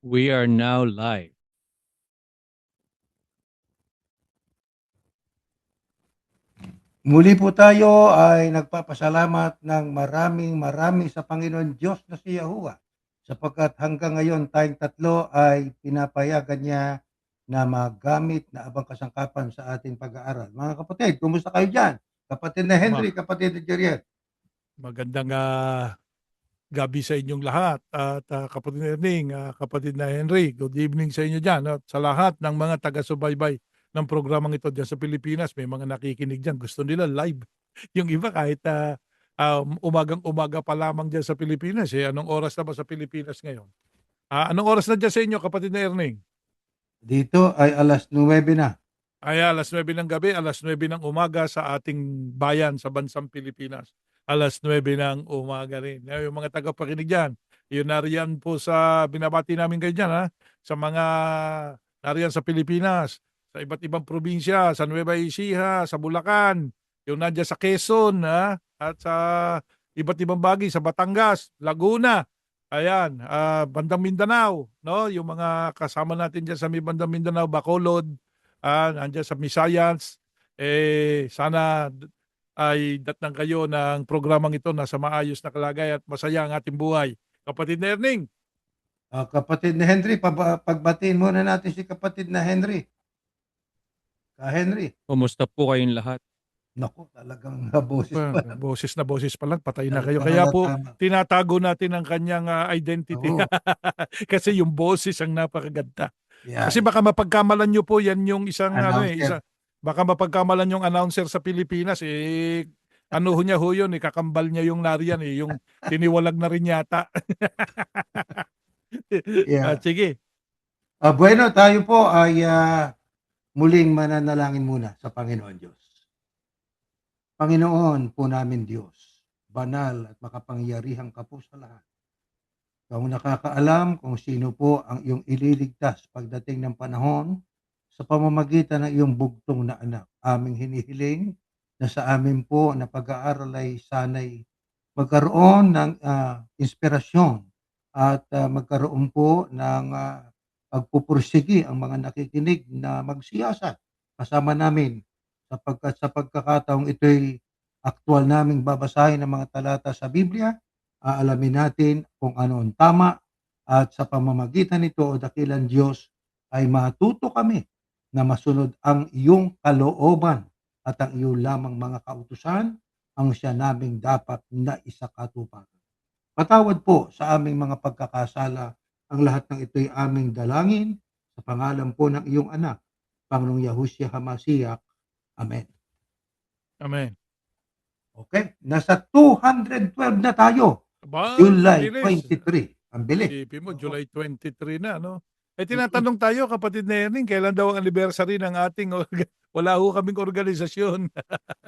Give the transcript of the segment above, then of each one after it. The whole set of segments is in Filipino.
We are now live. Muli po tayo ay nagpapasalamat ng maraming sa Panginoon Diyos na si Yahuwah sapagkat hanggang ngayon tayong tatlo ay pinapayagan niya na magamit na abang kasangkapan sa ating pag-aaral. Mga kapatid, kumusta kayo dyan? Kapatid na Henry, Ma- kapatid na Jeriel. Magandang gabi sa inyong lahat at kapatid na Erning, kapatid na Henry, good evening sa inyo dyan at sa lahat ng mga taga-subaybay ng programang ito dyan sa Pilipinas. May mga nakikinig dyan, gusto nila live. Yung iba kahit umagang-umaga pa lamang dyan sa Pilipinas. Anong oras na ba sa Pilipinas ngayon? Anong oras na dyan sa inyo, kapatid na Erning? Dito ay alas 9 na. Ay, alas 9 ng gabi, alas 9 ng umaga sa ating bayan sa bansang Pilipinas. Alas 9 ng umaga rin. Yung mga tagapakinig dyan, yun nariyan po sa, binabati namin kayo dyan, ha? Sa mga nariyan sa Pilipinas, sa iba't ibang probinsya, sa Nueva Ecija, sa Bulacan, yung nandiyan sa Quezon, ha? At sa iba't ibang bagay, sa Batangas, Laguna, ayan, bandang Mindanao, no? Yung mga kasama natin dyan sa may bandang Mindanao, Bacolod, nandiyan sa Misayas, sana ay datnan kayo ng programang ito na sa maayos na kalagay at masaya ang ating buhay. Kapatid na Erning, Kapatid na Henry, pagbatiin muna natin si kapatid na Henry. Henry, Kumusta po kayong lahat? naku, talagang boses pa lang. boses na lang, patay na kayo. Talagang Kaya po, halata. tinatago natin ang kanyang identity. Oo. Kasi yung boses ang napakaganda. Yeah. Kasi baka mapagkamalan nyo po, yan yung isang Announcer. baka mapagkamalan yung announcer sa Pilipinas, ano ho niya ho yun, kakambal niya yung nariyan, yung tiniwalag na rin yata. Yeah. Sige. Bueno, tayo po ay muling mananalangin muna sa Panginoon Diyos. Panginoon po namin Diyos, banal at makapangyarihang ka po sa lahat. Ikaw ang nakakaalam kung sino po ang iyong ililigtas pagdating ng panahon sa pamamagitan ng iyong bugtong na anak. Aming hinihiling na sa amin po na pag-aaral ay sanay magkaroon ng inspirasyon at magkaroon po ng pagpupursigi ang mga nakikinig na magsiyasat kasama namin sapagkat sa pagkakataong ito'y aktual naming babasahin ng mga talata sa Biblia, aalamin natin kung ano ang tama at sa pamamagitan nito o dakilang Diyos ay matuto kami na masunod ang iyong kalooban at ang iyong lamang mga kautusan ang siya naming dapat na isakatuparan. Patawad po sa aming mga pagkakasala. Ang lahat ng ito'y aming dalangin sa pangalan po ng iyong anak, Panginoong Yahushua Hamasiak. Amen. Amen. Okay, nasa 212 na tayo. Aba, July bilis. 23. Ang bilis. Isipin mo, July 23 na, no? Tinatanong tayo, kapatid na Erning, kailan daw ang anniversary ng ating, wala ho kaming organisasyon.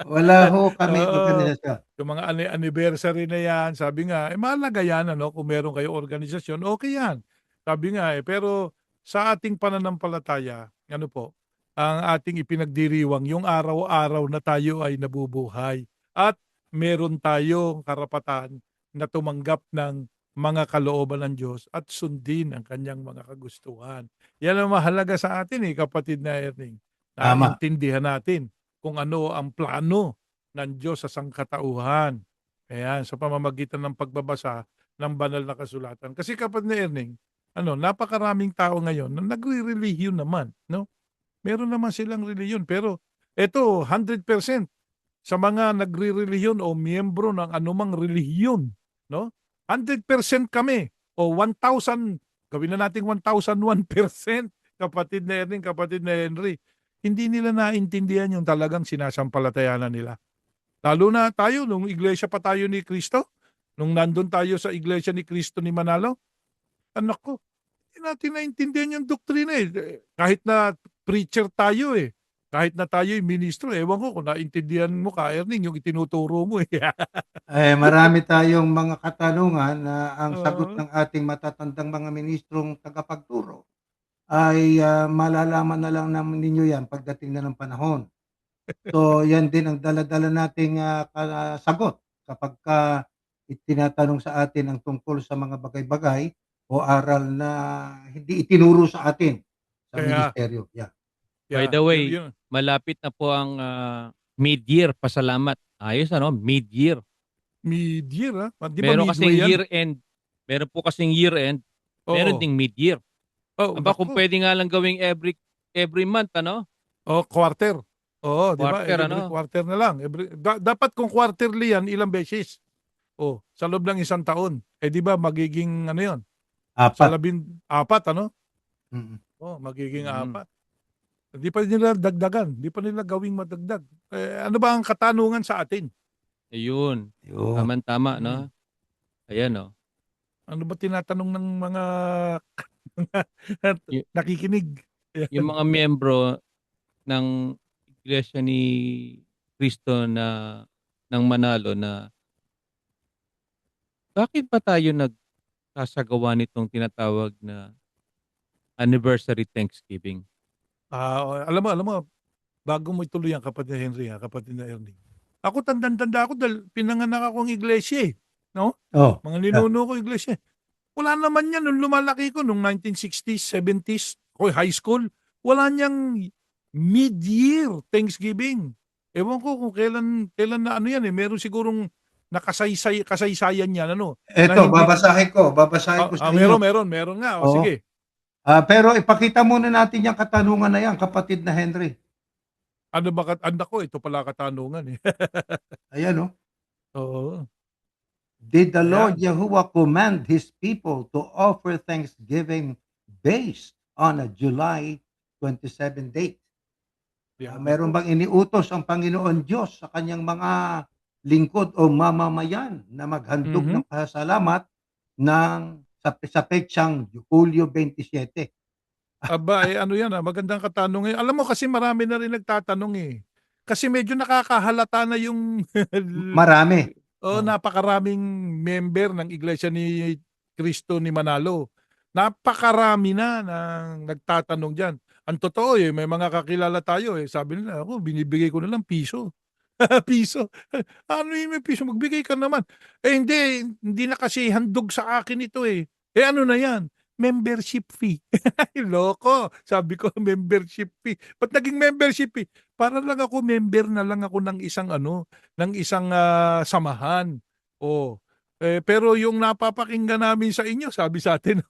Wala ho kami Oo. organisasyon. Yung mga anniversary na yan, sabi nga, mahalaga yan, ano, kung meron kayo organisasyon, okay yan. Sabi nga, pero sa ating pananampalataya, ano po, ang ating ipinagdiriwang, yung araw-araw na tayo ay nabubuhay. At meron tayong karapatan na tumanggap ng mga kalooban ng Diyos at sundin ang kanyang mga kagustuhan. Yan ang mahalaga sa atin, kapatid na Erning. Tama. Naintindihan natin kung ano ang plano ng Diyos sa sangkatauhan. Ayan, sa pamamagitan ng pagbabasa ng banal na kasulatan. Kasi kapatid na Erning, napakaraming tao ngayon na nagre-relihiyon naman, no? Meron naman silang relihiyon, pero eto 100% sa mga nagre-relihiyon o miyembro ng anumang relihiyon, no? 100% kami o 1,000, gawin na nating 1,001%, kapatid na Erning, kapatid na Henry. Hindi nila naintindihan yung talagang sinasampalatayanan nila. Lalo na tayo, nung iglesia pa tayo ni Kristo, nung nandun tayo sa iglesia ni Kristo ni Manalo, anak ko, hindi natin naintindihan yung doktrina Kahit na preacher tayo Kahit na tayo yung ministro, ewan ko kung naintindihan mo ka, Erning, yung itinuturo mo Marami tayong mga katanungan na ang sagot Oo. ng ating matatandang mga ministrong tagapagturo ay malalaman na lang naman ninyo yan pagdating na ng panahon. So yan din ang dala-dala nating sagot kapag tinatanong sa atin ang tungkol sa mga bagay-bagay o aral na hindi itinuro sa atin sa Kaya, ministeryo. Yeah. By yeah, the yun, way, yun. malapit na po ang mid-year pasalamat. Ayos ano, mid-year. Mid-year, ha? Di ba Meron midway kasing yan? year-end. Meron po kasing year-end. Meron Oo. ding mid-year. Oh, Aba, kung nako. pwede nga lang gawing every month, ano? Oh, quarter. Oo, di ba? Quarter, Every ano? quarter na lang. Dapat kung quarterly yan, ilang beses? Oh, sa loob ng isang taon. Eh di ba magiging ano 'yon? Sa Apat. 14, ano? Mm. Oh, magiging Mm. 4. Hindi pa nila dagdagan, hindi pa nila gawing madagdag. Eh, ano ba ang katanungan sa atin? Ayun. Yun. Tama-tama, Mm. no? Ayan, no? Ano ba tinatanong ng mga Y- nakikinig? yung Ayan. mga miyembro ng Iglesia ni Cristo na ng Manalo na bakit ba tayo nagsasagawa nitong tinatawag na anniversary Thanksgiving? Alam mo, bago mo ituloy yan, kapatid na Henry, kapatid na Ernie. Ako tandang-tanda ako dahil pinanganak akong iglesia, no? Oh, Mga yeah. ninuno ko iglesia. Wala naman yan nung lumalaki ko nung 1960s, 70s, o high school. Wala niyang mid-year Thanksgiving. Ewan ko kung kailan na ano yan eh. Meron sigurong kasaysayan yan ano na Eto, hindi babasahin ko sa inyo. meron nga. O Oo. sige. Pero ipakita muna natin yung katanungan na yan, kapatid na Henry. Ano ba anda ko ito pala katanungan eh. Ayan, oh. Oo. Did the Lord Ayan. Yahuwah command His people to offer thanksgiving based on a July 27 date? Yan Meron ako. bang iniutos ang Panginoon Diyos sa kanyang mga lingkod o mamamayan na maghandog Mhm. ng pasasalamat sa petsang Hulyo 27? Aba, eh, ano yan magandang katanungan. Alam mo kasi marami na rin nagtatanong eh. Kasi medyo nakakahalata na yung Marami. Oo. napakaraming member ng Iglesia ni Cristo ni Manalo. Napakarami na ng nagtatanong diyan. Ang totoo eh, may mga kakilala tayo eh. Sabi nila, ako binibigay ko na lang piso. Piso. Ano yung may piso? Magbigay ka naman. Eh hindi na kasi handog sa akin ito eh. Eh ano na yan? Membership fee. Ay, loko. Sabi ko, membership fee. Ba't naging membership fee? Para lang ako, member na lang ako ng isang ng isang samahan. Oh. Pero yung napapakinggan namin sa inyo, sabi sa atin,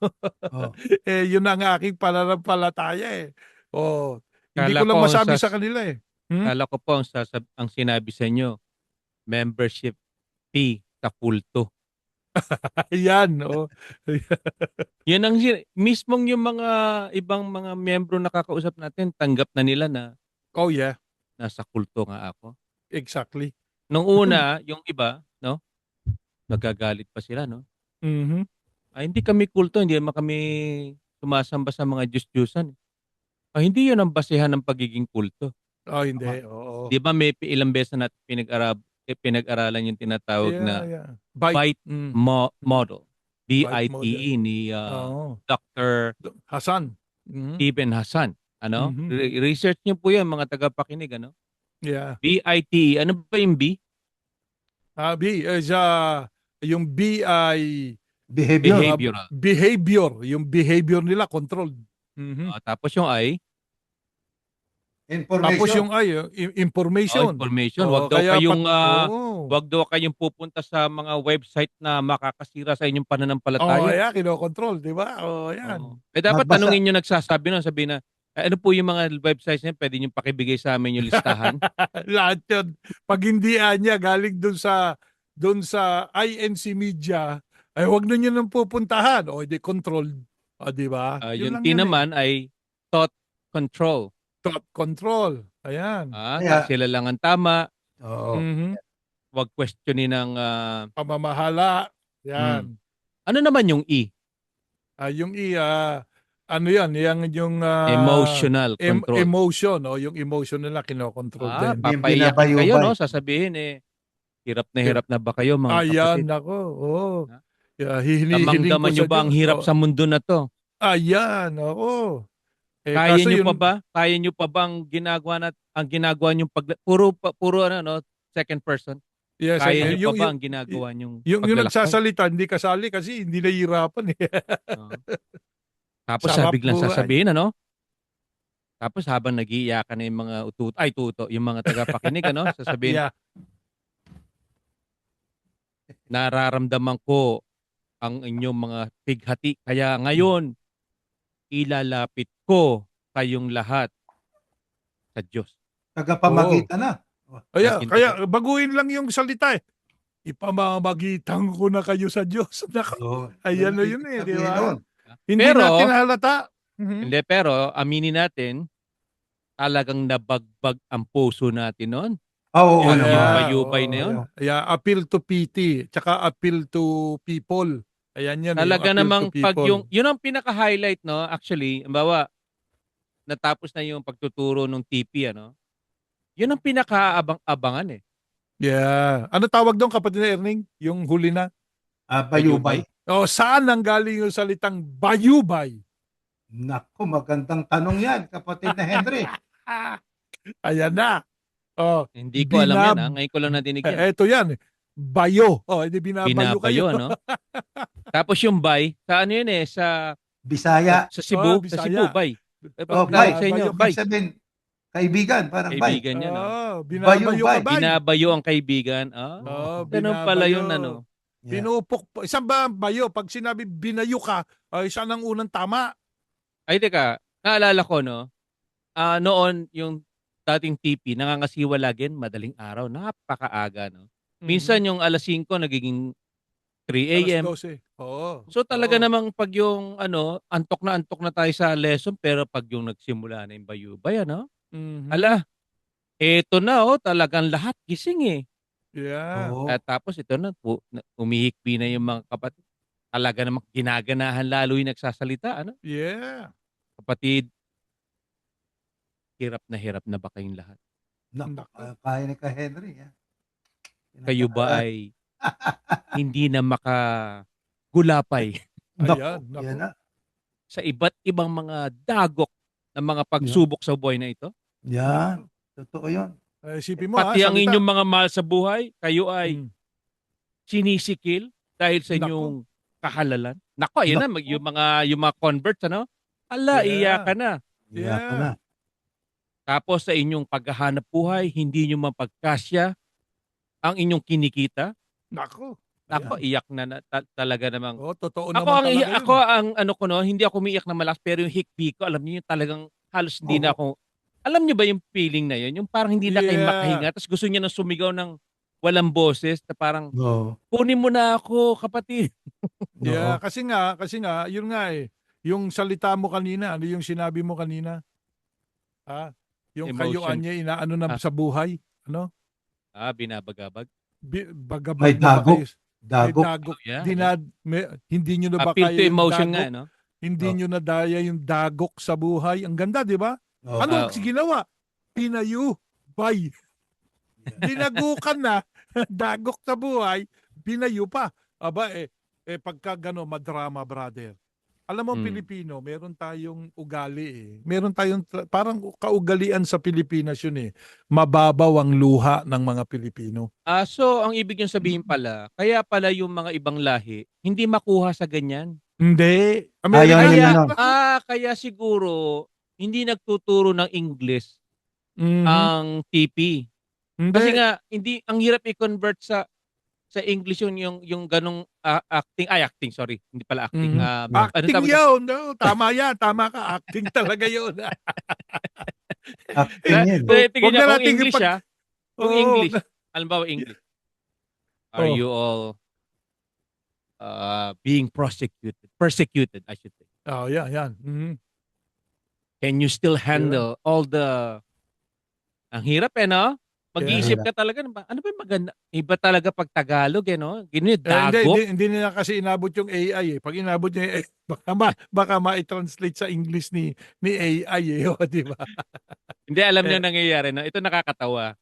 Oh. yun ang aking pananampalataya eh. Oh. Hindi Kala ko lang ko ang masabi sa kanila eh. Hmm? kala ko po ang sinabi sa inyo, membership fee sa kulto. Ayan, oh. Yan ang mismong yung mga ibang mga miyembro na kakausap natin, tanggap na nila na Oh yeah, nasa kulto nga ako. exactly. Nung una, yung iba, no, nagagalit pa sila, no? Mhm. Hindi kami kulto, hindi naman kami sumasamba sa mga Diyos-Diyosan. Hindi yun ang basehan ng pagiging kulto. Oh, Tama. hindi. Oo. Di ba may ilang beses na pinag-aralan yung tinatawag Yeah, na yeah. Bite. BITE Mm. model. Bite model. BITE ni Oo. Dr. Hasan. Mhm. Ibn Hassan. Ano? Mhm. Research niyo po yan mga tagapakinig. Ano? Yeah. BITE. Ano ba yung B? Yung B ay Behavior. Behavioral. behavior. Yung behavior nila controlled. Mhm. Tapos yung I, Tapos Information. yung I, information. information. Oo, kaya oo. Wag daw kayong pupunta sa mga website na makakasira sa inyong Oh, pananampalataya. yeah, kinokontrol, di ba? Oh, Oo. yan. Dapat Magbasa. tanungin nyo nagsasabi nun, sabihin na, ano po yung mga websites niya, pwede nyo pakibigay sa amin yung listahan. Lahat yun. Pag hindi niya galing dun sa INC Media, ay wag na nyo nang pupuntahan. O, di controlled. O, di ba? Yun Yung lang T yan eh. naman ay thought control. Thought control. Ayan. Kaya, Sila lang ang tama, oo. Mhm. wag questionin ng Pamamahala. Yan. ano naman yung E? Yung ano yan, yung Emotional control. emotion. O, yung emotion nila kinokontrol din. May Papaiyakin kayo, binabayubay. no? Sasabihin hirap na ba kayo mga Ayan, kapatid? nako. Oh. Ha? Yeah, hihiling ko Damang-daman nyo sa ba ang Diyos. hirap Oh. sa mundo na to? Ayan, oo. Kaya Kaso nyo yun, pa ba? Kaya nyo pa ba ang ginagawa nyo puro ano, no, second person? Yes, Kaya ay, niyo pa ba ang ginagawa niyong yung paglalakbay? nagsasalita hindi kasali kasi hindi nahihirapan eh. Oo. Tapos Sarap biglang buhay. sasabihin ano, tapos habang nag-iiyakan na yung mga tuto, yung mga tagapakinig ano, sasabihin, Yeah. nararamdaman ko ang inyong mga pighati. Kaya ngayon, ilalapit ko kayong lahat sa Diyos. Oo. Tagapamagitan na. Oh, Kaya, Naging taga, kaya baguhin lang yung salita eh. Ipamamagitan ko na kayo sa Diyos. Nako, yun. Yun ayan ang na yun ibig eh, di sabihin ba? nun. Hindi natin pero, halata. Mhm. hindi, pero aminin natin, talagang nabagbag ang puso natin noon. Oo Pag yung naman. Yeah, bayubay na oo. yun, Oo. Yeah, appeal to pity, tsaka appeal to people. Ayan yan eh, yung talaga appeal to namang pag people. yung, yun ang pinaka-highlight, no? Actually, bawa, natapos na yung pagtuturo ng TP, ano? Yun ang pinaka-abang-abangan eh. Yeah. Ano tawag doon, kapatid na Erning? Yung huli na? Bayubay. Bayubay. O, saan ang galing yung salitang bayubay? Naku, magandang tanong yan, kapatid na Henry. Ayan na. Oh, Hindi ko alam yan, ha? Ngayon ko lang nadinig yan. eto yan. Bayo. Oh, hindi binabayo kayo. Binabayo, ano? Tapos yung bay, sa ano yun eh, sa Bisaya. Oh, Sa Cebu, Bisaya. bay. Oh, Pag bay. sa inyo, Binabayo ka. Ibig bay. sabihin, kaibigan, parang bay. Kaibigan yan, no? Oh, binabayo ka Bayubay. bay. Binabayo ang kaibigan. Ah, Oh, ganun pala yun, binabayo. ano? Yeah. Isang ba ang bayo? Pag sinabi binayo ka, isa ng unang tama. Ay, teka, naalala ko, no? Noon, yung dating TP, nangangasiwa lagi, madaling araw, napakaaga, no? Minsan yung alas 5, nagiging 3 Alas a.m. 12. Oo. So talaga Oo. namang pag yung ano, antok na tayo sa lesson, pero pag yung nagsimula na yung bayubay, ano? Mhm. Ala, eto na, oh, talagang lahat gising eh. Yeah. Oo. At tapos ito na, umihikbi na yung mga kapatid. Talaga namang ginaganahan lalo yung nagsasalita, ano? Yeah. Kapatid, hirap na ba kayong lahat? Naku, Nako. kaya ni ka Henry. Yan. Kayo ba ay hindi na makagulapay Naku, Ayan. Nako. yan na. sa iba't ibang mga dagok ng mga Yeah. pagsubok sa buhay na ito? Yan. Totoo yun. Isipin mo Pati ang salita. inyong mga mahal sa buhay, kayo ay Mm. sinisikil dahil sa Nako. inyong kahalalan. Nako, ayun na, Naku. yung mga converts, ano? Ala, Yeah. iyakan na. Iyak ka na. Tapos sa inyong paghahanap buhay, hindi nyo mapagkasya ang inyong kinikita. Nako. Nako, Ayan. iyak na, talaga namang. Oh, totoo Ako naman talaga yun. ako ang ano ko no, hindi ako umiiyak na malakas, pero yung hikbi ko, alam niyo yung talagang halos hindi na ako. Alam niyo ba yung feeling na yun? Yung parang hindi na kayo makahinga, tapos gusto niya na sumigaw ng walang boses, na parang Oo. kunin mo na ako, kapatid. Yeah, Oo. kasi nga, yun nga eh. Yung salita mo kanina, ano yung sinabi mo kanina? Yung Emotion. kayuan niya, inaano na sa buhay. Ano? Binabagabag. May Bagabag na ba dagok. kayo? May Dagok. dagok. Yeah. Hindi nyo na ba Appeal to kaya yung emotion dagok? nga, no? Hindi Oh. nyo na daya yung dagok sa buhay. Ang ganda, di ba? Oo. Ano ang Oo. ginawa? Pinayu. Bay. Dinagukan na. Dagok sa buhay. Pinayu pa. Aba pagka gano, madrama, brother. Alam mo, Pilipino, meron tayong ugali eh. Meron tayong, parang kaugalian sa Pilipinas yun eh. Mababaw ang luha ng mga Pilipino. So ang ibig yung sabihin pala, kaya pala yung mga ibang lahi, hindi makuha sa ganyan. Hindi. Ayaw nila, no? Kaya siguro, hindi nagtuturo ng English Mhm. ang TP. Hindi. Kasi nga, hindi, ang hirap i-convert sa English yung ganong acting, sorry. Hindi pala acting. Mhm. Ano Acting tawag doon? yun. No, tama yan. Tama ka. Acting talaga yun. Acting yan. Tingin Huwag niya, na kung natin English ipag- ah. Kung Oo, English. Halimbawa, English. Are Oh. you all being persecuted, I should say. Oh, yan. Mhm. Can you still handle all the... Ang hirap no? Mag-iisip ka talaga, ano ba yung maganda? Iba talaga pag Tagalog no? Ganun yung dagok. Hindi nila kasi inabot yung AI eh. Pag inabot niya yung AI, baka ma-translate sa English ni AI eh. O, di ba? Hindi, alam niyo nangyayari no? Ito nakakatawa.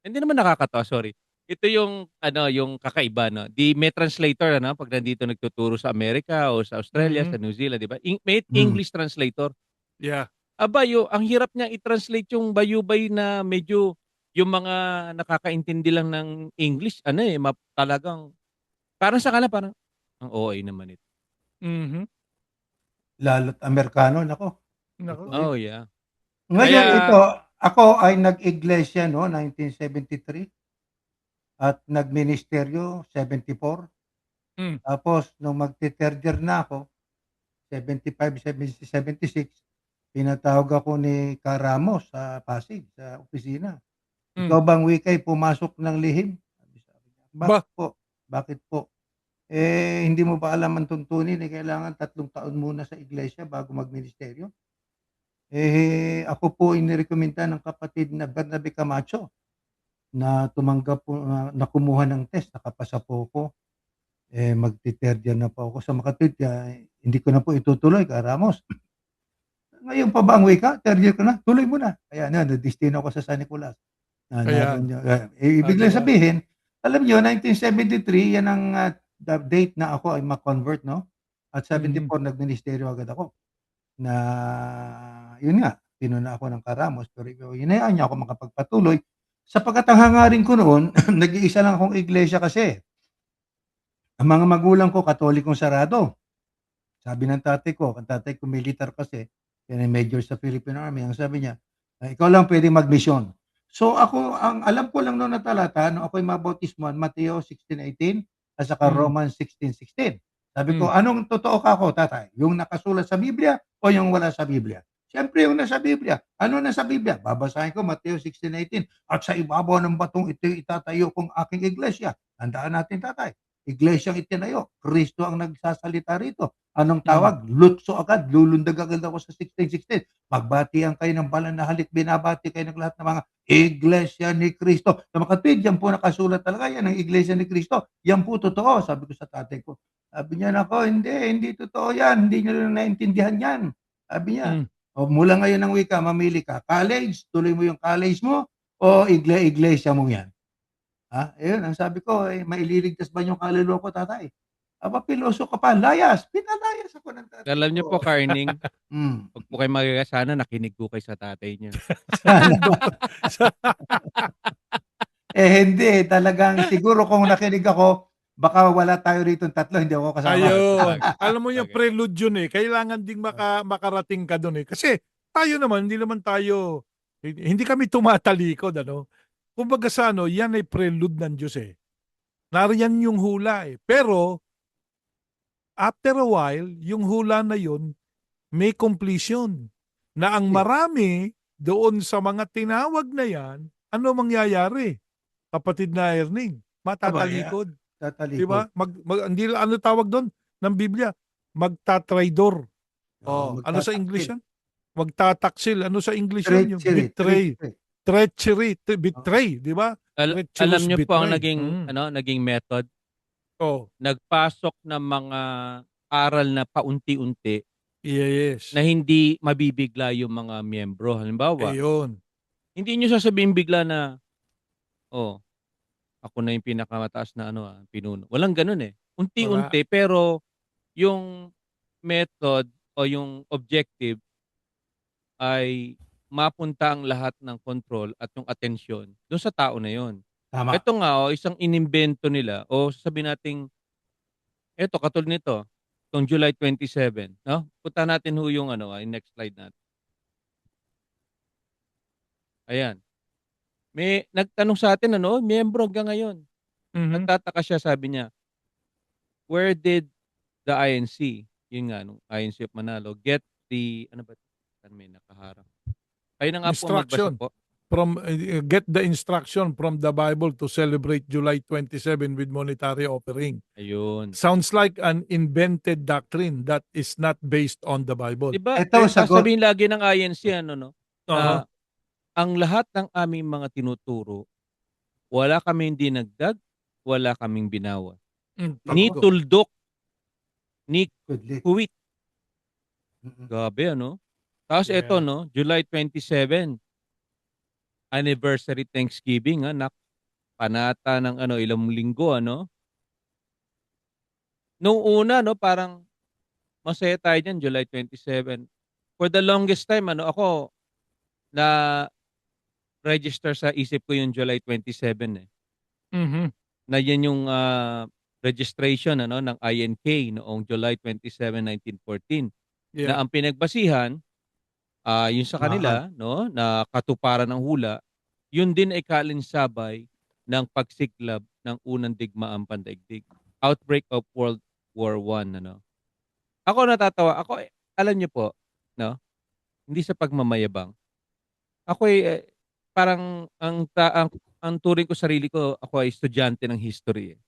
Hindi naman nakakatawa, sorry. Ito yung yung kakaiba no. May translator pag nandito nagtuturo sa Amerika o sa Australia, Mhm. sa New Zealand, di ba? May English translator. Yeah. Aba, ang hirap niya i-translate yung bayubay na medyo yung mga nakakaintindi lang ng English, ano eh, talagang, parang sa kanila, parang, ang OA naman ito. Mhm. Lalo't Amerikano, nako, Naku. totoo yun. Oh, yeah. Ngayon Kaya, ito, ako ay nag-iglesia no 1973 at nagministeryo 74. Hmm. Tapos nung magte-third year na ako, 75, 70, 76, pinatawag ako ni Ka Ramos sa Pasig, sa opisina. Hmm. "Ikaw bang wika'y pumasok ng lihim?" Sabi niya. Ba, "Bakit po? Bakit po? Eh, hindi mo ba alam ang tuntunin, eh, kailangan 3 taon muna sa iglesia bago magministeryo?" Eh, ako po ay nirekomenda ng kapatid na Bernabe Camacho na tumanggap po na kumuha ng test, nakapasa po ako. Eh, magte-third year na po ako sa Makatwid kaya hindi ko na po itutuloy, Ka Ramos. "Ngayon pa ba ang wika? Third year ka na, tuloy mo na." Kaya na nadestino ako sa San Nicolas. Na naroon ayan. ibig 'Di lang ba? sabihin, alam niyo 1973 yan ang, the date na ako ay ma-convert 'no, at Mhm. 74 nagministeryo agad ako. Na yun nga, pinuna ako ng Ka Ramos pero hinayaan niya ako makapagpatuloy sapagkat ang hangarin ko noon nag-iisa lang akong iglesia kasi. Ang mga magulang ko Katolikong sarado. Sabi ng tatay ko, ang tatay ko militar kasi, yan ay major sa Philippine Army. Ang sabi niya, ikaw lang puwedeng magmisyon. So ako, ang alam ko lang no'n na talata nung ako'y mabautismuhan, Mateo 16:18 at saka Hmm. Romans 16:16. Sabi Hmm. ko, "Anong totoo ka ko tatay, yung nakasulat sa Biblia o yung wala sa Biblia?" Siyempre yung nasa Biblia. Ano nasa Biblia? Babasahin ko Mateo 16:18, "At sa ibabaw ng batong ito'y itatayo kong aking iglesia." Tandaan natin tatay, iglesyang itinayo, Kristo ang nagsasalita rito. Anong Hmm. tawag? Lutso agad, lulundag agad ako sa 16:16. Pagbatian kayo ng banal na halik, binabati kayo ng lahat ng mga iglesia ni Kristo. Sa Makatwid, yan po nakasulat talaga, yan ang iglesia ni Kristo. Yan po totoo, sabi ko sa tatay ko. Sabi niya, "Naku, hindi totoo yan, hindi niyo na naintindihan yan." Sabi niya, Hmm. "O mula ngayon ng wika, mamili ka. College, tuloy mo yung college mo o iglesia mo yan." Ayun ang sabi ko, eh, maililigtas ba yung kaluluwa ko tatay? Aba piloso ka pa, layas, pinalayas ako ng tatay alam niyo po, ko. Karning, Hmm, 'wag po kayong magagalit, sana nakinig po kayo sa tatay niyo. sana. Ba, sa Eh, hindi talagang siguro kung nakinig ako, baka wala tayo ritong tatlo, hindi ako kasama. ayun. Sabagay, Alam mo yung sabagay. prelude yun, eh, kailangan ding makarating ka dun, eh. Kasi tayo naman, hindi naman tayo hindi kami tumatalikod ano. Kumbaga sa ano, yan ay prelude ng Diyos, eh. Nariyan yung hula, eh. Pero after a while, yung hula na yun may completion. Na ang Yes, marami doon sa mga tinawag na yan, ano mangyayari? Kapatid na Erning, abay, matatalikod. 'Di tatalikod. ba? Hindi ano tawag doon ng Biblia? Magtatraydor. Oo, Oh, ano sa magtataksil. English 'yan? Magtataksil. Ano sa English 'yun? Yung Treachery, betray. treachery. Treachery, Oo, betray, 'di ba? Alam Treacherous niyo po ang betray. naging Mm. ano, naging method? Oh, Nagpasok ng mga aral na paunti-unti na yes. hindi mabibigla yung mga miyembro. Halimbawa, Ayun. hindi niyo sasabihin bigla na, "Oh, ako na yung pinakamataas na ano, pinuno." Walang gano'n, eh. Wala. Unti-unti, pero yung method o yung objective ay mapunta ang lahat ng control at yung atensyon dun sa tao na yun. tama. Eto nga, isang inimbento nila, o sasabihin nating eto katulad nito, itong July 27, 'no? Puntahan natin ho yung ano, yung next slide natin. Ayan, may nagtanong sa'tin ano, miyembro hanggang ngayon. Mhm. Nagtataka siya, sabi niya, "Where did the INC," yun nga nung INC of Manalo, "get the" ano ba, saan may nakaharang? Kayo na nga po magbasa Instruction po. from get the instruction from the Bible to celebrate July 27 with monetary offering. Ayun. Sounds like an invented doctrine that is not based on the 'Di Bible. ba, Ito ang sagot. sasabihin lagi ng INC ano 'no, Uh-huh. na ang lahat ng aming mga tinuturo, wala kaming dinagdag, wala kaming binawas, ni Totoo. tuldok, ni Goodly. kuwit. Mm. Grabe ano? Tapos eto Yeah. 'no, July 27, anniversary Thanksgiving, panata ng ano, ilang linggo ano. Nung una 'no, parang masaya tayo diyan July 27. For the longest time ano, ako na register sa isip ko yung July 27 eh. Mhm. Na yan yung registration ano ng INK noong July 27, 1914 Yeah. na ang pinagbasihan yung sa Digmaan. kanila no na katuparan ng hula, yun din ay kalinsabay ng pagsiklab ng unang digmaang pandaigdig. Outbreak of World War I ano. Ako natatawa, ako alam niyo po, no, hindi sa pagmamayabang. Ako ay parang ang turing ko sarili ko, ako ay estudyante ng history. Eh.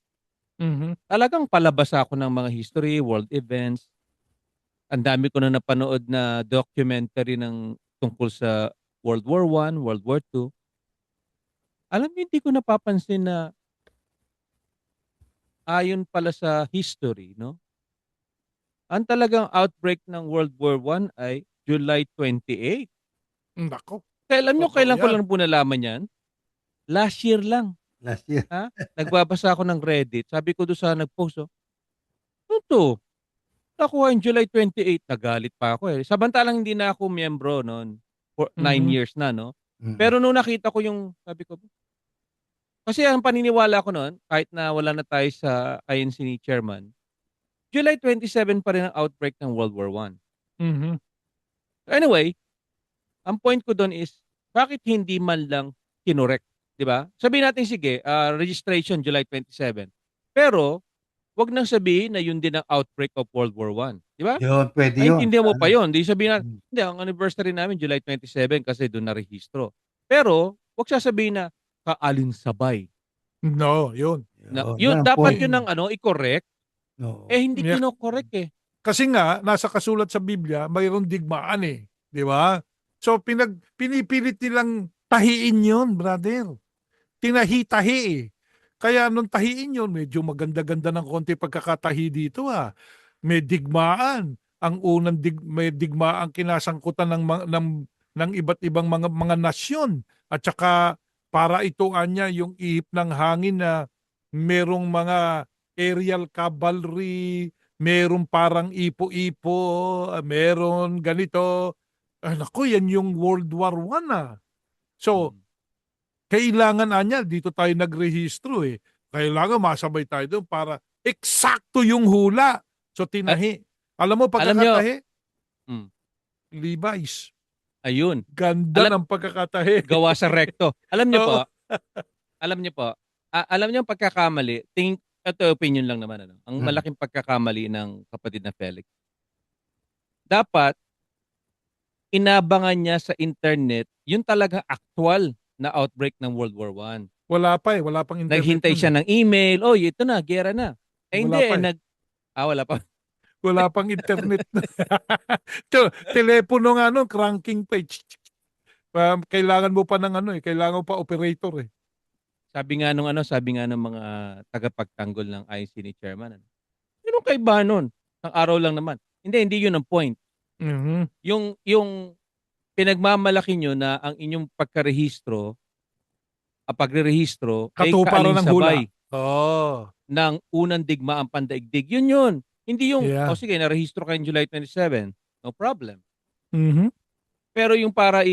Mhm. Talagang palabas ako ng mga history, world events. Ang dami ko na napanood na documentary ng tungkol sa World War I, World War II. Alam mo, hindi ko napapansin na ayon pala sa history, no? Ang talagang outbreak ng World War I ay July 28. Naku, Kaya alam nyo, totoo kailan ko 'yan. lang po nalaman yan? Last year lang. Last year. Ha? Nagbabasa ako ng Reddit. Sabi ko doon sa nag-post, ano to? Nakuha yung July 28. Nagalit pa ako eh. Samantalang hindi na ako miyembro noon. For 9 Mhm. years na, no? Mm. Pero nung nakita ko yung, sabi ko, kasi ang paniniwala ko noon, kahit na wala na tayo sa INC ni Chairman, July 27 pa rin ang outbreak ng World War I. Mhm. Anyway, ang point ko doon is, bakit hindi man lang kinorek? Di ba? Sabihin natin, sige, registration July 27. Pero, wag nang sabihin na yun din ang outbreak of World War I. Di ba? Yun, pwede yun. Naintindihan mo pa Sana. yun. Di sabihin na, Mm. hindi, ang anniversary namin July 27 kasi doon na-rehistro. Pero, wag sasabihin na kaalinsabay. No, 'yun. Na, Yun. yun, Yan ang dapat point. yun ang i-correct. Oo. Eh, hindi Yeah. kinokorek eh. Kasi nga nasa kasulat sa Biblia mayroong digmaan eh, 'di ba? So pinipilit nilang tahiin 'yon, brother. Tinahi-tahi eh. Kaya nung tahiin 'yon, medyo maganda-ganda ng konti pagkakatahi dito May digmaan. Ang unang may digmaang kinasangkutan ng iba't ibang mga nasyon at saka para ituan niya yung ihip ng hangin na merong mga aerial cavalry, merong parang ipo-ipo, meron ganito. Naku, yan yung World War I So, Mm. kailangan anya, dito tayo nagrehistro eh. Kailangan masabay tayo doon para eksakto yung hula. So, A- tinahi. Alam mo, alam nyo, pagkakatahi, mm, Levi's. ayun, Ganda alam, ng pagkakatahi. gawa sa recto. Oo. Alam nyo po, alam nyo ang pagkakamali, ito opinion lang naman, ano, ang Mm. malaking pagkakamali ng kapatid na Felix. Dapat, inabangan niya sa internet yung talaga actual na outbreak ng World War I. Wala pa eh. Wala pang internet Naghintay nun siya eh. ng email, oh, ito na, gera na. Eh hindi, Wala pa eh. wala pa. Wala pang internet. Telepono nga nun, cranking page. Kailangan mo pa ng kailangan mo pa operator eh. Sabi nga nung mga tagapagtanggol ng IC ni Chairman, ano, anong kaibahan nun? Ang araw lang naman. Hindi yun ang point. Mhm. Yung pinagmamalaki nyo na ang inyong pagrerehistro ay Katuparan ng hula. kaalinsabay Oh, ng unang digmaang pandaigdig. Yun. Hindi yung, yeah. sige, narehistro kayo July 27. No problem. Mhm. Pero yung para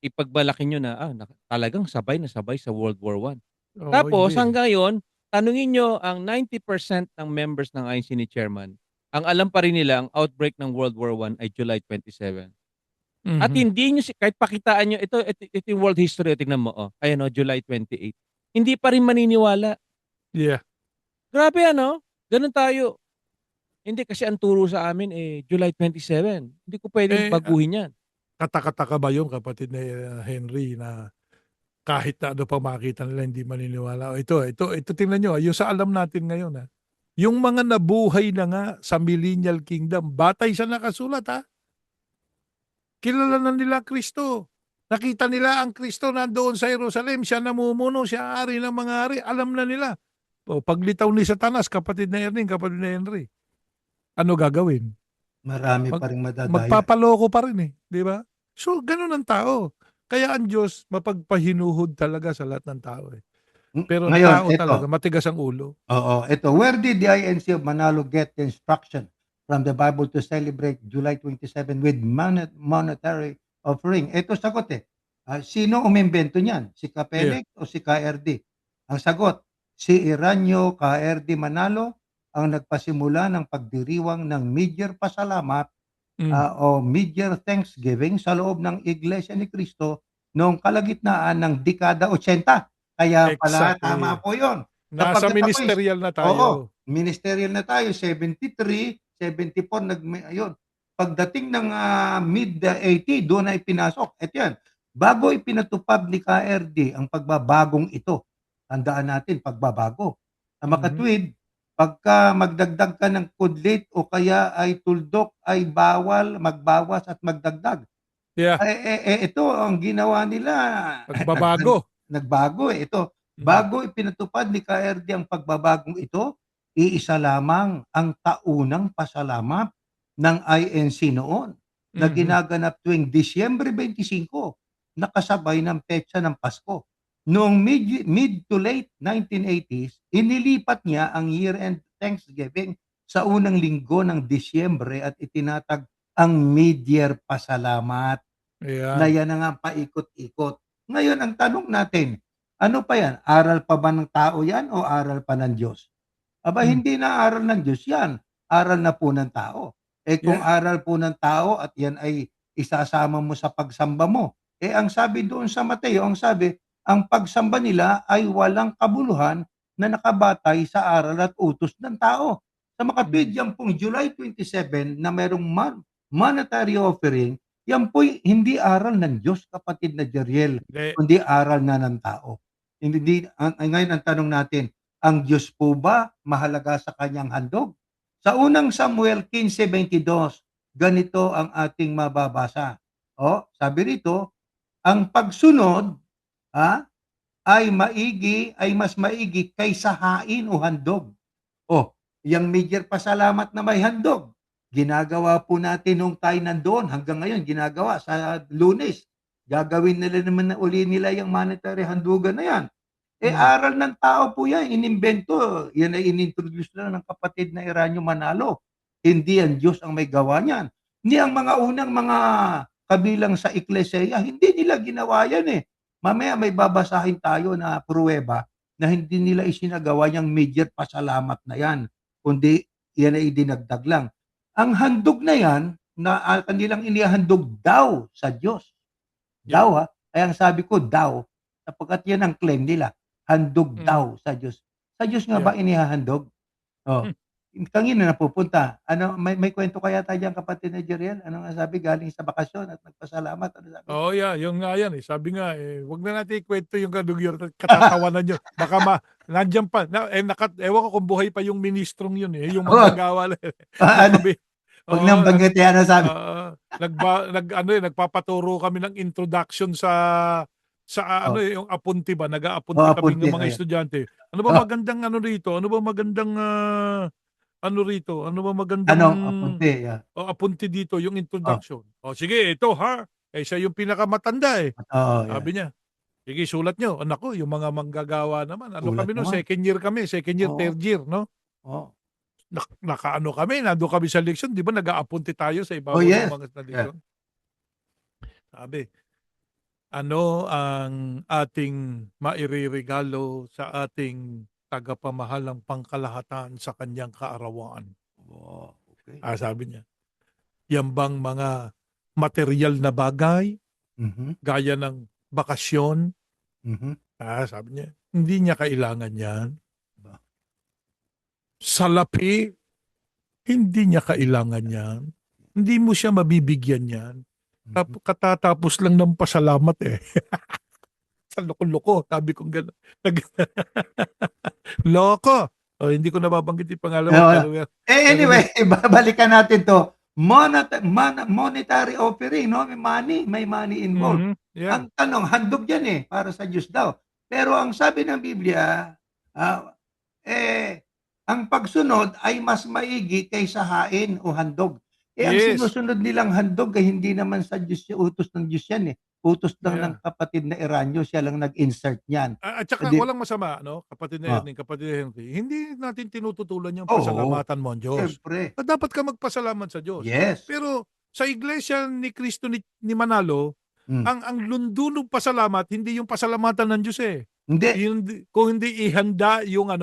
ipagmalaki nyo na, talagang sabay na sabay sa World War I. Oo, Tapos, hindi. hanggang ngayon, tanungin nyo ang 90% ng members ng INC ni Chairman, ang alam pa rin nila ang outbreak ng World War I ay July 27. At Mhm. hindi nyo, kahit pakitaan nyo, ito yung world history, tingnan mo, ayan July 28. Hindi pa rin maniniwala. Yeah. Grabe ano, ganun tayo. Hindi kasi ang turo sa amin July 27. Hindi ko pwedeng Eh, baguhin yan. kataka-taka ba yung kapatid ni Henry na kahit na ano pa makita nila hindi maniniwala? Ito tingnan nyo, yung sa alam natin ngayon yung mga nabuhay na nga sa Millennial Kingdom, batay sa nakasulat Kilala na nila Kristo. Nakita nila ang Kristo nandoon sa Jerusalem. Siya namumuno, siya ari ng mga ari. Alam na nila. Paglitaw ni Satanas, kapatid na Erning, kapatid na Henry, ano gagawin? Marami pa rin madadaya. Magpapaloko pa rin eh. Di ba? So, ganun ang tao. Kaya ang Diyos, mapagpahinuhod talaga sa lahat ng tao eh. Pero Ngayon, tao ito. talaga, matigas ang ulo. Oo, ito. Where did the INC of Manalo get the instruction from the Bible to celebrate July 27 with monetary offering? Ito sagot eh. Sino umimbento niyan? Si Yeah. Capelec o si KRD? Ang sagot, si Eranio KRD Manalo ang nagpasimula ng pagdiriwang ng mid-year pasalamat Mm. o mid-year Thanksgiving sa loob ng Iglesia ni Cristo noong kalagitnaan ng dekada 80. Kaya pala tama Exactly. po 'yon. Nasa Sapagkat ako'y ministerial na oo, tayo. ministerial na tayo 73, 74 ayun. Pagdating ng mid-80 doon ay pinasok. Ito 'yan, bago ipinatupad ni KRD ang pagbabagong ito, tandaan natin pagbabago. Ang Mhm. makatwid, pagka magdagdag ka ng kudlit o kaya ay tuldok ay bawal magbawas at magdagdag. Yeah, Ito ang ginawa nila, pagbabago. nagbago, ito. Mm. Bago ipinatupad ni KRD ang pagbabagong ito, iisa lamang ang taunang pasalamat ng INC noon na Mhm. ginaganap tuwing Disyembre 25 na kasabay ng petsa ng Pasko. Noong mid to late 1980s, inilipat niya ang year-end Thanksgiving sa unang linggo ng Disyembre at itinatag ang mid-year pasalamat na Ayan. yan na nga paikot-ikot. Ngayon ang tanong natin, ano pa yan? Aral pa ba ng tao yan o aral pa ng Diyos? Aba, Hmm. hindi na aral ng Diyos yan. Aral na po ng tao. Kung Yeah. aral po ng tao at yan ay isasama mo sa pagsamba mo, ang sabi doon sa Mateo, ang sabi, ang pagsamba nila ay walang kabuluhan na nakabatay sa aral at utos ng tao. Sa makatwid, Mm. yan pong July 27 na merong monetary offering, yan po'y hindi aral ng Diyos, kapatid na Jeriel, Hindi. kundi aral na ng tao. Ngayon ang tanong natin, ang Diyos po ba mahalaga sa kanyang handog? Sa unang Samuel 15:22, ganito ang ating mababasa. Sabi rito, ang pagsunod ay mas maigi kaysa hain o handog. Yang major pasalamat na may handog, ginagawa po natin nung tayo nandoon hanggang ngayon ginagawa sa Lunes. Gagawin nila naman na uli nila yung monetary handugan na yan. Mm. Aral ng tao po yan, inimbento. Yan ay inintroduce na ng kapatid na Eranio Manalo. Hindi ang Diyos ang may gawa niyan. Hindi ang mga unang mga kabilang sa Ecclesia, hindi nila ginawa yan eh. Mamaya may babasahin tayo na pruweba na hindi nila isinagawa yung major pasalamat na yan, kundi yan ay dinagdag lang. Ang handog na yan, na kanilang inihandog daw sa Diyos. Yeah. Daw kaya ang sabi ko daw, sapagkat yan ang claim nila, handog Mm. daw sa Diyos. Sa Diyos nga Yeah. ba inihahandog? Oh, Hmm. kanino napupunta? Ano, may kwento kaya tayo diyan, kapatid na Jeriel? Ano nga sabi, galing sa bakasyon at nagpasalamat, ano sabi? Oo, yeah, yung nga yan, eh. Sabi nga, wag na natin ikwento yung kadugyot at katatawanan niyo. Baka nandiyan pa, ewan ko kung buhay pa yung ministrong yun, yung Wag, manggagawa na, nung ano, kami, wag oo, nang banggitin, ano sabi? nagpapaturo kami ng introduction sa Oh, yung apunti ba, nag-aapunti kami ng apunti, mga ayan. estudyante. Ano ba Oh, magandang ano rito? Ano ba magandang ano rito? Ano ba magandang ano, apunti, apunti dito yung oh, introduction? O sige, ito ha. Siya yung pinakamatanda eh. oo, yan. Sabi niya, sige, sulat nyo. Naku, yung mga manggagawa naman. Ano Sulat kami no? naman. Second year kami. Second year, Oo, third year, no? oo. Nakaano kami, nando kami sa leksyon. Di ba nag-aapunti tayo sa Oh, ibabaw ng yes. mga Yeah. leksyon? Sabi, ano ang ating mairirigalo sa ating tagapamahalang pangkalahatan sa kanyang kaarawan? Oh, okay. Sabi niya, yan bang mga material na bagay, Mhm, gaya ng bakasyon? mhm. Sabi niya, hindi niya kailangan yan. Ba, Salapi, hindi niya kailangan yan. Hindi mo siya mabibigyan yan. mhm. Katatapos lang ng pasalamat eh. Sa loko-loko, sabi kong gano'n. Loko! Hindi ko nababanggit yung pangalan mo, Oo. pero pero Anyway, balikan natin 'to. Monetary offering, 'no, may money involved. yeah. Ang tanong, handog 'yan, para sa Diyos daw. Pero ang sabi ng Biblia, ah, ang pagsunod ay mas maigi kaysa hain o handog. Ang Yes. sinusunod nilang handog ay hindi naman sa Diyos, utos ng Diyos 'yan, utos lang ng Yeah. kapatid na Eranio, siya lang nag-insert niyan. At saka Di walang masama, no, kapatid na oh, Erning, kapatid na Henry, hindi natin tinututulan yung oo, pasalamatan mo ang Diyos. siyempre. Dapat ka magpasalamat sa Diyos. Yes. Pero sa iglesia ni Cristo ni Manalo, Hmm. Ang lundo ng pasalamat, hindi yung pasalamatan ng Diyos eh. Hindi, Kung hindi ihanda yung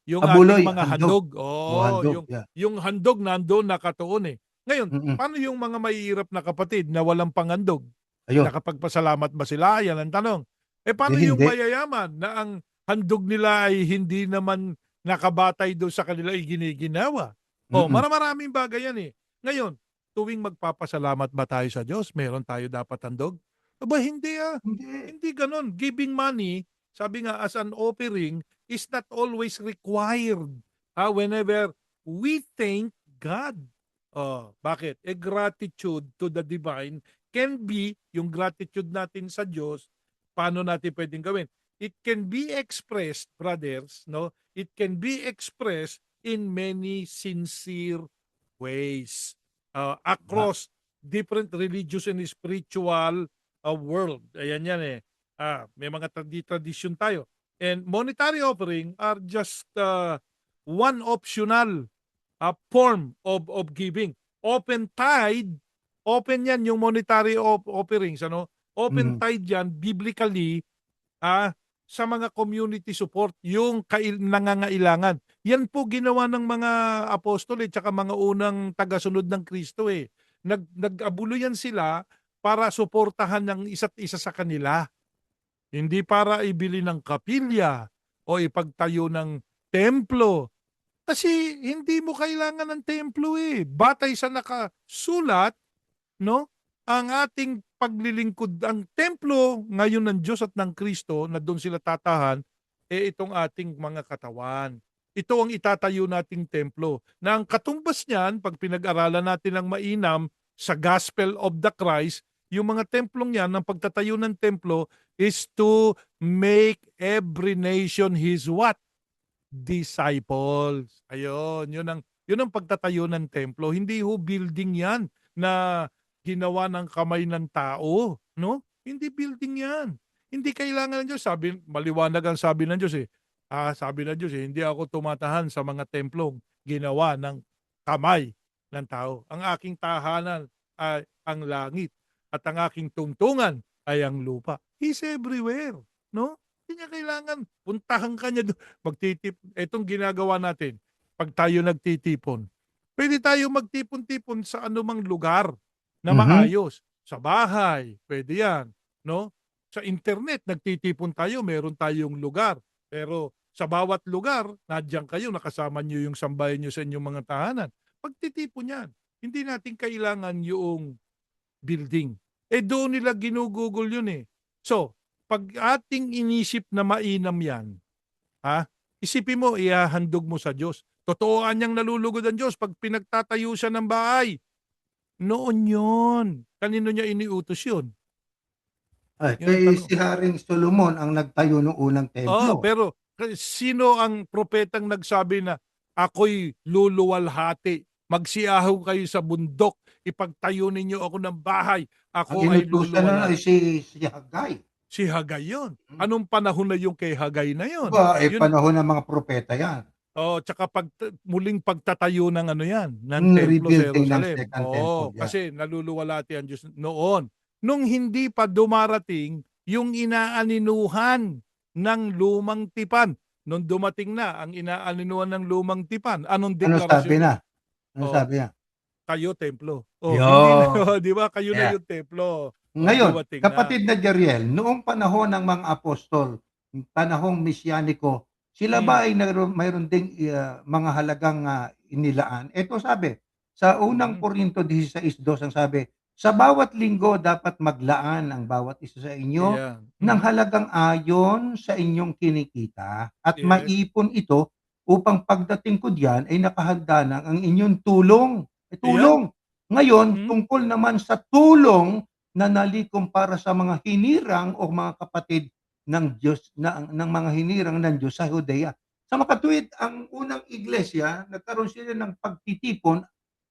yung ating abuloy, mga handog. handog. O Oo, handog, yeah. yung handog nandoon nakatuon eh. Ngayon, Mm. paano yung mga mahihirap na kapatid na walang panghandog? Ayun, Nakapagpasalamat ba sila? Yan ang tanong. Eh paano yung hindi. mayayaman na ang handog nila ay hindi naman nakabatay doon sa kanila giniginawa? O, Mm. maraming bagay yan eh. Ngayon, tuwing magpapasalamat ba tayo sa Diyos, meron tayo dapat handog? Aba, hindi ah. Hindi. Hindi ganon. Giving money, sabi nga, as an offering, is not always required. Whenever we thank God. Oh, bakit? Gratitude to the divine can be, yung gratitude natin sa Diyos, paano natin pwedeng gawin? It can be expressed, brothers, no? It can be expressed in many sincere ways Ba across different religious and spiritual world. Ayan yan eh. May mga tradisyon tayo. And monetary offering are just one optional form of giving. Open tithe, open yan yung monetary offerings. Open mm. tithe yan, biblically, sa mga community support, yung nangangailangan. Yan po ginawa ng mga apostol at saka mga unang tagasunod ng Kristo eh. Nag-abulo yan sila para suportahan ng isa't isa sa kanila. Hindi para ibili ng kapilya o ipagtayo ng templo. Kasi hindi mo kailangan ng templo eh. Batay sa nakasulat, no? Ang ating paglilingkod, ang templo ngayon ng Diyos at ng Kristo na doon sila tatahan, itong ating mga katawan. Ito ang itatayo nating templo. Na ang katumbas niyan, pag pinag-aralan natin ng mainam sa Gospel of the Christ, yung mga templong yan, ang pagtatayo ng templo is to make every nation his what? Disciples. Ayun, yun ang pagtatayo ng templo. Hindi ho building yan na ginawa ng kamay ng tao, no? Hindi building yan. Hindi kailangan ng Diyos. Maliwanag ang sabi ng Diyos eh. Sabi ng Diyos eh, hindi ako tumatahan sa mga templong ginawa ng kamay ng tao. Ang aking tahanan ay ang langit at ang aking tungtungan ay ang lupa. He's everywhere, no? Hindi niya kailangan puntahan ka niya doon. Itong ginagawa natin, pag tayo nagtitipon, pwede tayo magtipon-tipon sa anumang lugar na Mhm. maayos. Sa bahay, pwede yan. No? Sa internet, nagtitipon tayo, meron tayong lugar. Pero sa bawat lugar, nadyan kayo, nakasama nyo yung sambahay nyo sa inyong mga tahanan. Pagtitipon yan, hindi natin kailangan yung building. Doon nila ginugugol yun eh. So, pag ating inisip na mainam yan, isipin mo, ihahandog mo sa Diyos. Totooan niyang nalulugod ang Diyos pag pinagtatayo siya ng bahay. Noon yon. Kanino niya iniutos yun? Ay, Yun ang kay tanong. si Haring Solomon ang nagtayo ng unang templo. Pero sino ang propetang nagsabi na ako'y luluwalhati, magsiahaw kayo sa bundok, ipagtayo ninyo ako ng bahay, Ang ako ay inutusan na ay luluwalhati. si Haggai. Si Hagay yun. Hmm. Anong panahon na yung kay Hagay na yun? Aba, Yun, panahon ng mga propeta yan. tsaka muling pagtatayo ng ng templo sa Rebuilding ng Jerusalem. second temple, yeah. Kasi naluluwalhati ang Diyos noon. Nung hindi pa dumarating yung inaaninuhan ng lumang tipan. Nung dumating na ang inaaninuhan ng lumang tipan, anong Ano sabi deklarasyon niya? na? Ano Oh, sabi niya? kayo templo. Hindi na, Yun. di ba? Kayo na Yeah. yung templo. Ngayon, Dumating na. kapatid na Jeriel, noong panahon ng mga apostol, panahong misyaniko, sila ba ay mayroon ding mga halagang inilaan? Ito sabi, sa unang Korinto 16:2 ang sabi, sa bawat linggo dapat maglaan ang bawat isa sa inyo Ayan. ng halagang ayon sa inyong kinikita at Yes. maipon ito upang pagdating ko diyan ay nakahanda na ang inyong tulong. Tulong. Ngayon, tungkol naman sa tulong na nalikom para sa mga hinirang o mga kapatid ng Diyos ng mga hinirang ng Diyos sa Judea. Sa makatuwid, ang unang iglesia, nagkaroon sila ng pagtitipon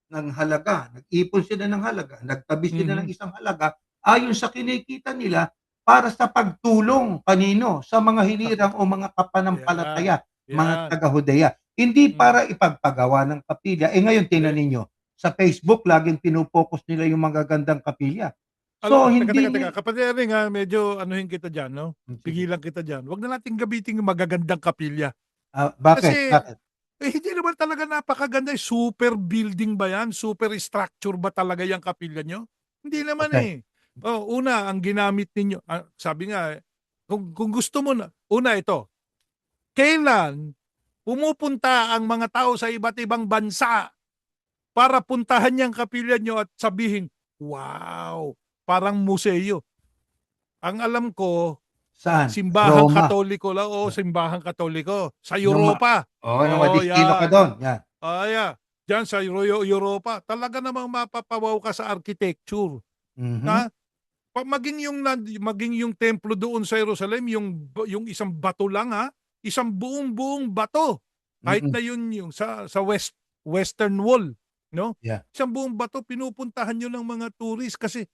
ng halaga. Nag-ipon sila ng halaga, nagtabi sila ng isang halaga ayon sa kinikita nila para sa pagtulong kanino? Sa mga hinirang o mga kapanampalataya, mga Yan. taga-Judea. Hindi para ipagpagawa ng kapilya. Ngayon tingnan ninyo, sa Facebook laging pino-focus nila yung magagandang kapilya. So, Teka, hindi teka. Kapatid Erning, medyo anuhin kita dyan, no? sige. Pigilan kita dyan. Huwag na natin gamitin yung magagandang kapilya. Bakit? Kasi, Bakit? hindi naman talaga napakaganda. Super building ba yan? Super structure ba talaga yung kapilya nyo? Hindi naman Okay. eh. Una, ang ginamit ninyo, sabi nga, kung gusto mo na, una ito, kailan pumupunta ang mga tao sa iba't ibang bansa para puntahan niyang kapilya nyo at sabihin, wow, parang museo. Ang alam ko, Saan? simbahang Roma. Katoliko lang o simbahang Katoliko. Sa Nung ma Europa. nung madistino ka Yan. do'n, yan. Yeah. Diyan sa Europa. Talaga namang mapapawaw ka sa architecture. Mhm. Ha? Maging yung templo doon sa Jerusalem, yung isang bato lang ha, isang buong bato. Kahit Mm. na yung sa Western Wall, no? Yeah. Isang buong bato pinupuntahan yun ng mga tourist kasi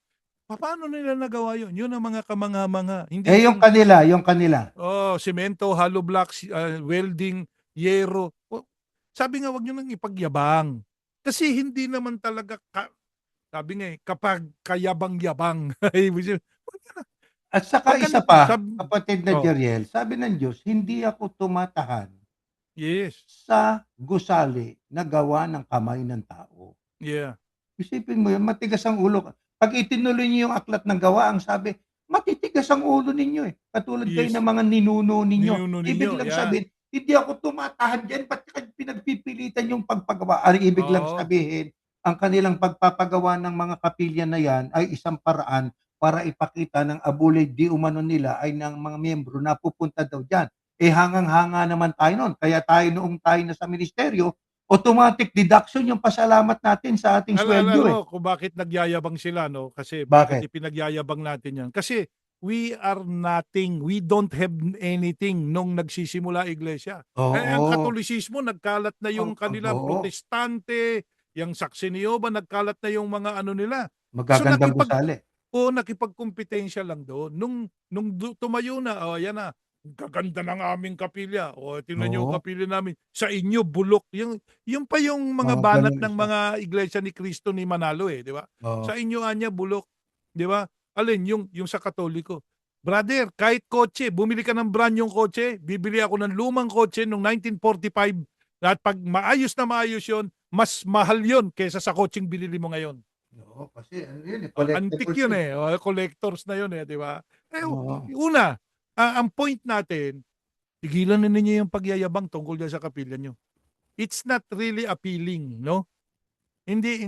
paano nila nagawa yun? Yun ang mga kamanga-manga. Eh, Hindi yung yung kanila. semento, hollow blocks, welding, yero. Sabi nga wag niyo nang ipagyabang. Kasi hindi naman talaga sabi nga kapag kayabang-yabang. Ibig sabihin, At saka wag ka isa na- pa, sab- kapatid na oh, Jeriel, sabi ng Diyos, hindi ako tumatahan yes. sa gusali na gawa ng kamay ng tao. Yeah. Isipin mo yun, matigas ang ulo. Pag itinuloy niyo yung aklat ng gawa, ang sabi, matitigas ang ulo ninyo eh. Katulad kayo Yes. ng mga ninuno ninyo. Ninuno Ibig ninyo, lang yeah. sabihin, hindi ako tumatahan dyan, ba't ka pinagpipilitan yung pagpagawa? Ang ibig lang Oo. sabihin, ang kanilang pagpapagawa ng mga kapilya na yan ay isang paraan para ipakita ng abulay di umano nila ay ng mga miyembro na pupunta daw dyan. Eh hangang-hanga naman tayo noon. Kaya tayo noong tayo na sa ministeryo, automatic deduction yung pasalamat natin sa ating Alam sweldo eh. mo kung bakit nagyayabang sila, no? Kasi bakit Bakit? ipinagyayabang natin yan? Kasi we are nothing. We don't have anything nung nagsisimula iglesia. Ang Oo. Katolisismo, nagkalat na yung kanila, Oo. Protestante, yung Saksi ni Jehovah, nagkalat na yung mga ano nila. So Magagandang gusali. nakipagkompetensya lang doon. Nung tumayo na, yan na, gaganda ng aming kapilya. Tingnan niyo yung Oo. kapilya namin. Sa inyo, bulok. Yung pa yung mga Mga banat ganun ng isa. mga iglesia ni Cristo ni Manalo di ba? Oo. Sa inyo, anya, bulok. Di ba? Alin, yung sa Katoliko. Brother, kahit kotse, bumili ka ng brand yung kotse, bibili ako ng lumang kotse noong 1945 at pag maayos na maayos yon, mas mahal yon kaysa sa kotseng binili mo ngayon. Oo, kasi ano yun eh, Antique collectibles yun yun. collectors na yun di ba? Oo. Una, ang point natin, tigilan na ninyo yung pagyayabang tungkol dyan sa kapilya nyo. It's not really appealing, no? Hindi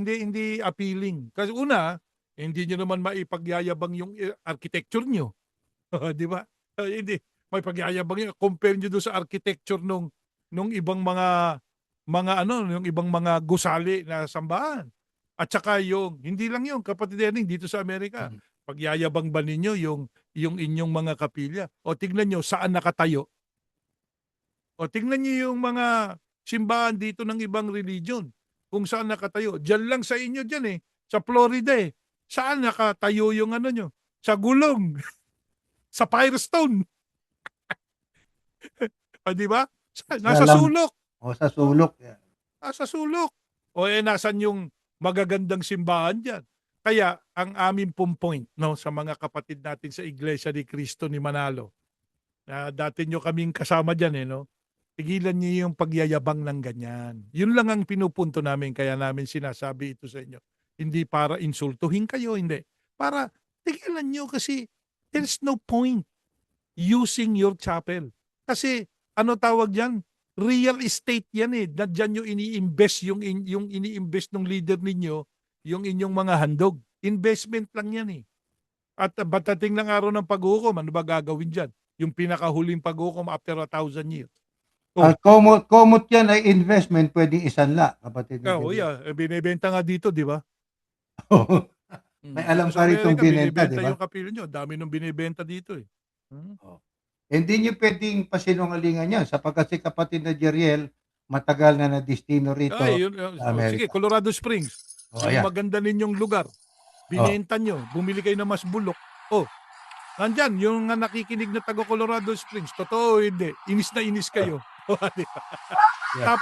appealing. Kasi una, hindi nyo naman maipagyayabang yung architecture nyo. Di ba? Hindi. May pagyayabang yun. Compare nyo doon sa architecture nung ibang yung ibang mga gusali na sambahan. At saka hindi lang yung kapatid Erning dito sa Amerika. Mhm. Pagyayabang ba ninyo yung inyong mga kapilya? O tignan nyo saan nakatayo. O tignan nyo yung mga simbahan dito ng ibang religion. Kung saan nakatayo. Diyan lang sa inyo dyan Sa Florida Saan nakatayo yung ano nyo? Sa gulong. Sa Firestone. Di ba? Nasa Alam, sulok. sa sulok. Yan. Nasa sulok. Nasan yung magagandang simbahan dyan? Kaya, ang aming point, no, sa mga kapatid natin sa Iglesia ni Cristo ni Manalo, na dati nyo kaming kasama dyan, no? Tigilan niyo yung pagyayabang ng ganyan. Yun lang ang pinupunto namin, kaya namin sinasabi ito sa inyo. Hindi para insultuhin kayo, hindi. Para tigilan nyo kasi there's no point using your chapel. Kasi, ano tawag yan? Real estate yan Diyan yung ini-invest yung ini-invest ng leader ninyo, yung inyong mga handog. Investment lang yan At batating ng araw ng paghukom, ano ba gagawin dyan? Yung pinakahuling paghukom after 1,000 years. At komot yan ay investment, pwedeng isanla, kapatid na Jeriel. Binibenta nga dito, di ba? May alam Dito ka sa ritong Amerika, binenta, di ba? yung kapilyo nyo. Dami nung binibenta dito Hindi nyo pwedeng pasinungalingan yan sapagkat si kapatid na Jeriel matagal na na-destino rito sa Sige, Amerika. Colorado Springs. Yung Ayan. maganda ninyong lugar. Binenta nyo. Bumili kayo ng mas bulok. Nandyan, yung nakikinig na taga Colorado Springs. Totoo hindi. Inis na inis kayo. Yeah.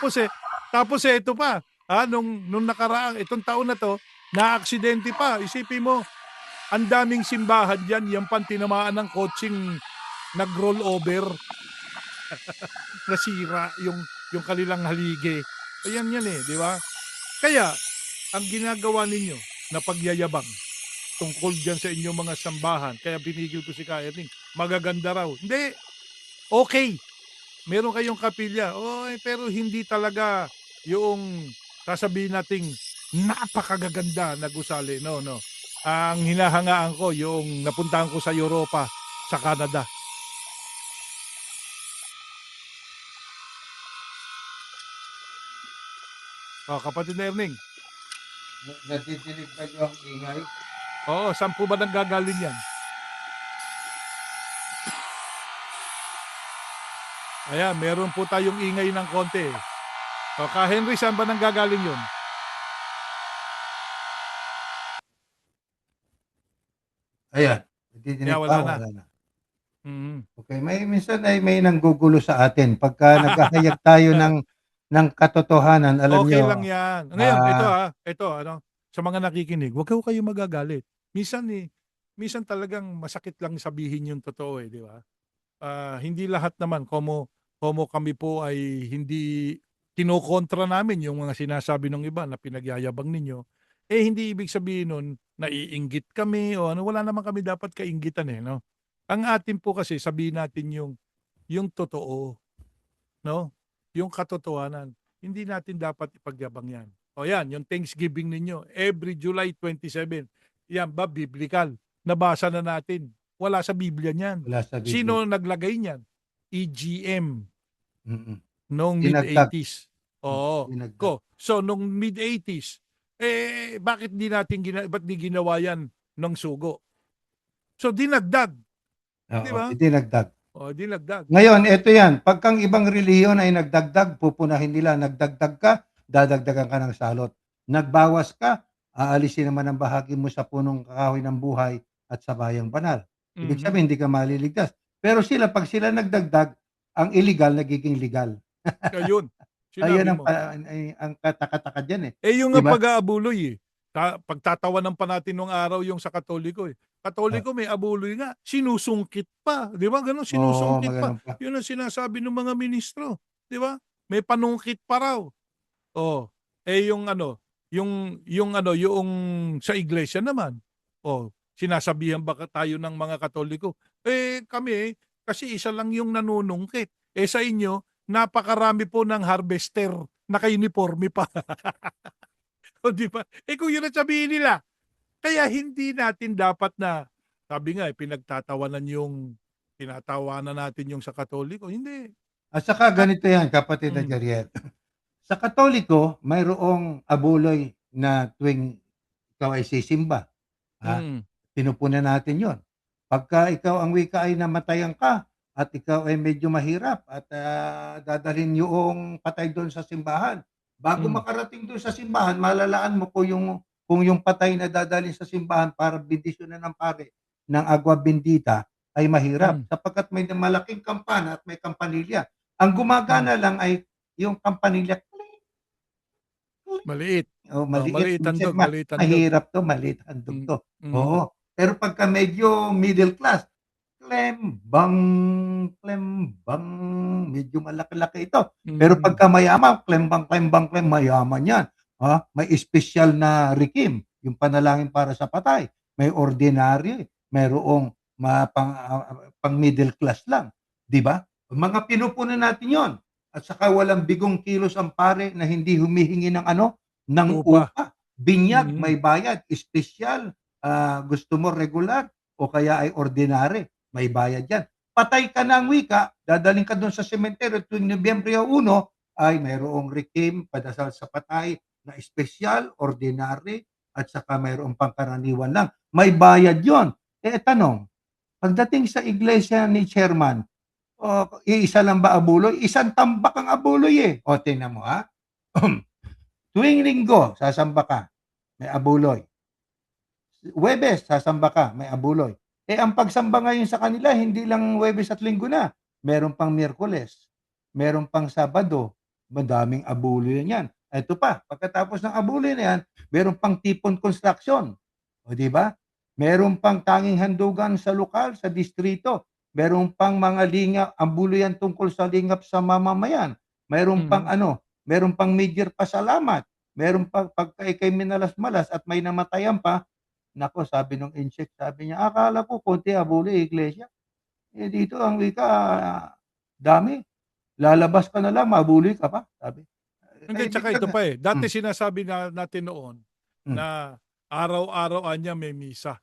Tapos ito pa. Nung nakaraang, itong taon na to, na-aksidente pa. Isipin mo, Ang daming simbahan dyan, yan pang tinamaan ng kotseng nag-roll over, nasira yung kanilang haligi. Ayan yan eh, di ba? Kaya, ang ginagawa ninyo na pagyayabang tungkol dyan sa inyong mga sambahan, kaya binigil ko si Kaeting, magaganda raw. Hindi, okay. Meron kayong kapilya, pero hindi talaga yung sasabihin nating napakagaganda na gusali. No, no. Ang hinahangaan ko, yung napuntahan ko sa Europa, sa Canada. Kapatid na Erning, Nadidinig ba niyo ang ingay? saan po ba nanggagaling yan? Ayan, meron po tayong ingay ng konti. Henry, saan ba nanggagaling yun? Ayan. Nadidinig Yeah, pa? wala na. Wala na. Mhm. Okay, minsan ay may nanggugulo sa atin. Pagka naghahayag tayo ng katotohanan, alam Okay nyo, lang yan. Ngayon, ah, ito, sa mga nakikinig, huwag kayo magagalit. Minsan talagang masakit lang sabihin yung totoo di ba? Hindi lahat naman, como kami po ay hindi kinokontra namin yung mga sinasabi ng iba na pinagyayabang ninyo, hindi ibig sabihin nun, naiinggit kami o wala naman kami dapat kainggitan no? Ang atin po kasi, sabihin natin yung totoo, no? Yung katotohanan. Hindi natin dapat ipagyabang yan. O yan, yung Thanksgiving ninyo, every July 27. Yan ba biblical? Nabasa na natin. Wala sa Biblia niyan. wala sa Biblia. Sino naglagay niyan? EGM Mm-mm. noong Dinagdag. mid-80s. Oo. Dinagdag. So nung mid-80s, bakit ba't di ginawa yan ng sugo? So dinagdag, di Oo, ba? dinagdag. Dinagdag. Ngayon, ito yan. Pagkang ibang reliyon ay nagdagdag, pupunahin nila. Nagdagdag ka, dadagdagan ka ng salot. Nagbawas ka, aalisin naman ang bahagi mo sa punong kahoy ng buhay at sa bayang banal. Ibig Mhm. sabihin, hindi ka maliligtas. Pero pag sila nagdagdag, ang illegal nagiging legal. Ayun, Ayan sinabi mo. ang kataka-taka dyan eh. Yung Di nga ba? pag-aabuloy pagtatawanan pa natin nung araw yung sa Katoliko Katoliko may abuloy nga, sinusungkit pa, di ba? Ganun, Oo, sinusungkit pa. maganon pa. Yun ang sinasabi ng mga ministro, di ba? May panungkit pa raw. Yung sa iglesia naman. Sinasabihan ba tayo ng mga Katoliko? Kami, kasi isa lang yung nanunungkit. Sa inyo, napakarami po ng harvester, naka-uniforme pa. Di ba? Kung yun ang sabihin nila, kaya hindi natin dapat na, sabi nga, pinagtatawanan tinatawanan natin yung sa Katoliko. Hindi. At saka At, ganito yan, kapatid na mm, Jariel. Sa Katoliko, mayroong abuloy na tuwing ikaw ay sisimba. mm, Pinupunan natin yon. Pagka ikaw ang wika ay namatayan ka at ikaw ay medyo mahirap at dadalhin yung patay doon sa simbahan. Bago mm, makarating doon sa simbahan, malalaan mo kung yung patay na dadalhin sa simbahan para bendisyonan ng pare ng agwa bendita ay mahirap mm, sapagkat may malaking kampana at may kampanilya. Ang mm. gumagana lang ay yung kampanilya. Maliit. Maliit. Maliit handog, Minsan maliit handog. mahirap 'to, maliit handog Mm, 'to. mhm, Oo. Pero pagka medyo middle class, klembang, klembang, medyo malaki-laki ito. Pero mm, pagka mayaman, klembang, klembang, mayaman 'yan. May espesyal na rikim, yung panalangin para sa patay. May ordinary, mayroong pang middle class lang, 'di ba? Mga pinupunan natin 'yon. At saka walang bigong kilos ang pare na hindi humihingi ng ng upa. upa. Binyag, Mm, may bayad, espesyal, gusto mo regular o kaya ay ordinary, may bayad yan. Patay ka ng wika, dadaling ka doon sa sementeryo tuwing Nobyembre 1 ay mayroong requiem, padasal sa patay na espesyal, ordinary, at saka mayroong pangkaraniwan lang. May bayad yon. Tanong, pagdating sa iglesia ni chairman, iisa lang ba abuloy? Isang tambak ang abuloy eh. Tingnan mo Tuwing linggo, sasamba ka, may abuloy. Huwebes, sasamba ka, may abuloy. Ang pagsamba ngayon sa kanila, hindi lang Huwebes at Linggo na. Meron pang Miyerkules, meron pang Sabado, madaming abuloy yan. Ito pa, pagkatapos ng abuloy na yan, meron pang tipon construction. O di ba? Meron pang tanging handugan sa lokal, sa distrito. Meron pang mga lingap, ambuluyan tungkol sa lingap sa mamamayan. Meron pang Mhm. meron pang major pasalamat. Meron pang pagka ikay minalas-malas at may namatayan pa. Nako, sabi nung insect, sabi niya, akala ko konti abuli iglesia. Eh dito ang wika, dami. Lalabas ka na lang, mabuli ka pa, sabi. Hindi, Eh, tsaka ito biglang, pa eh. Dati hmm, sinasabi natin noon hmm. na araw-araw niya may misa.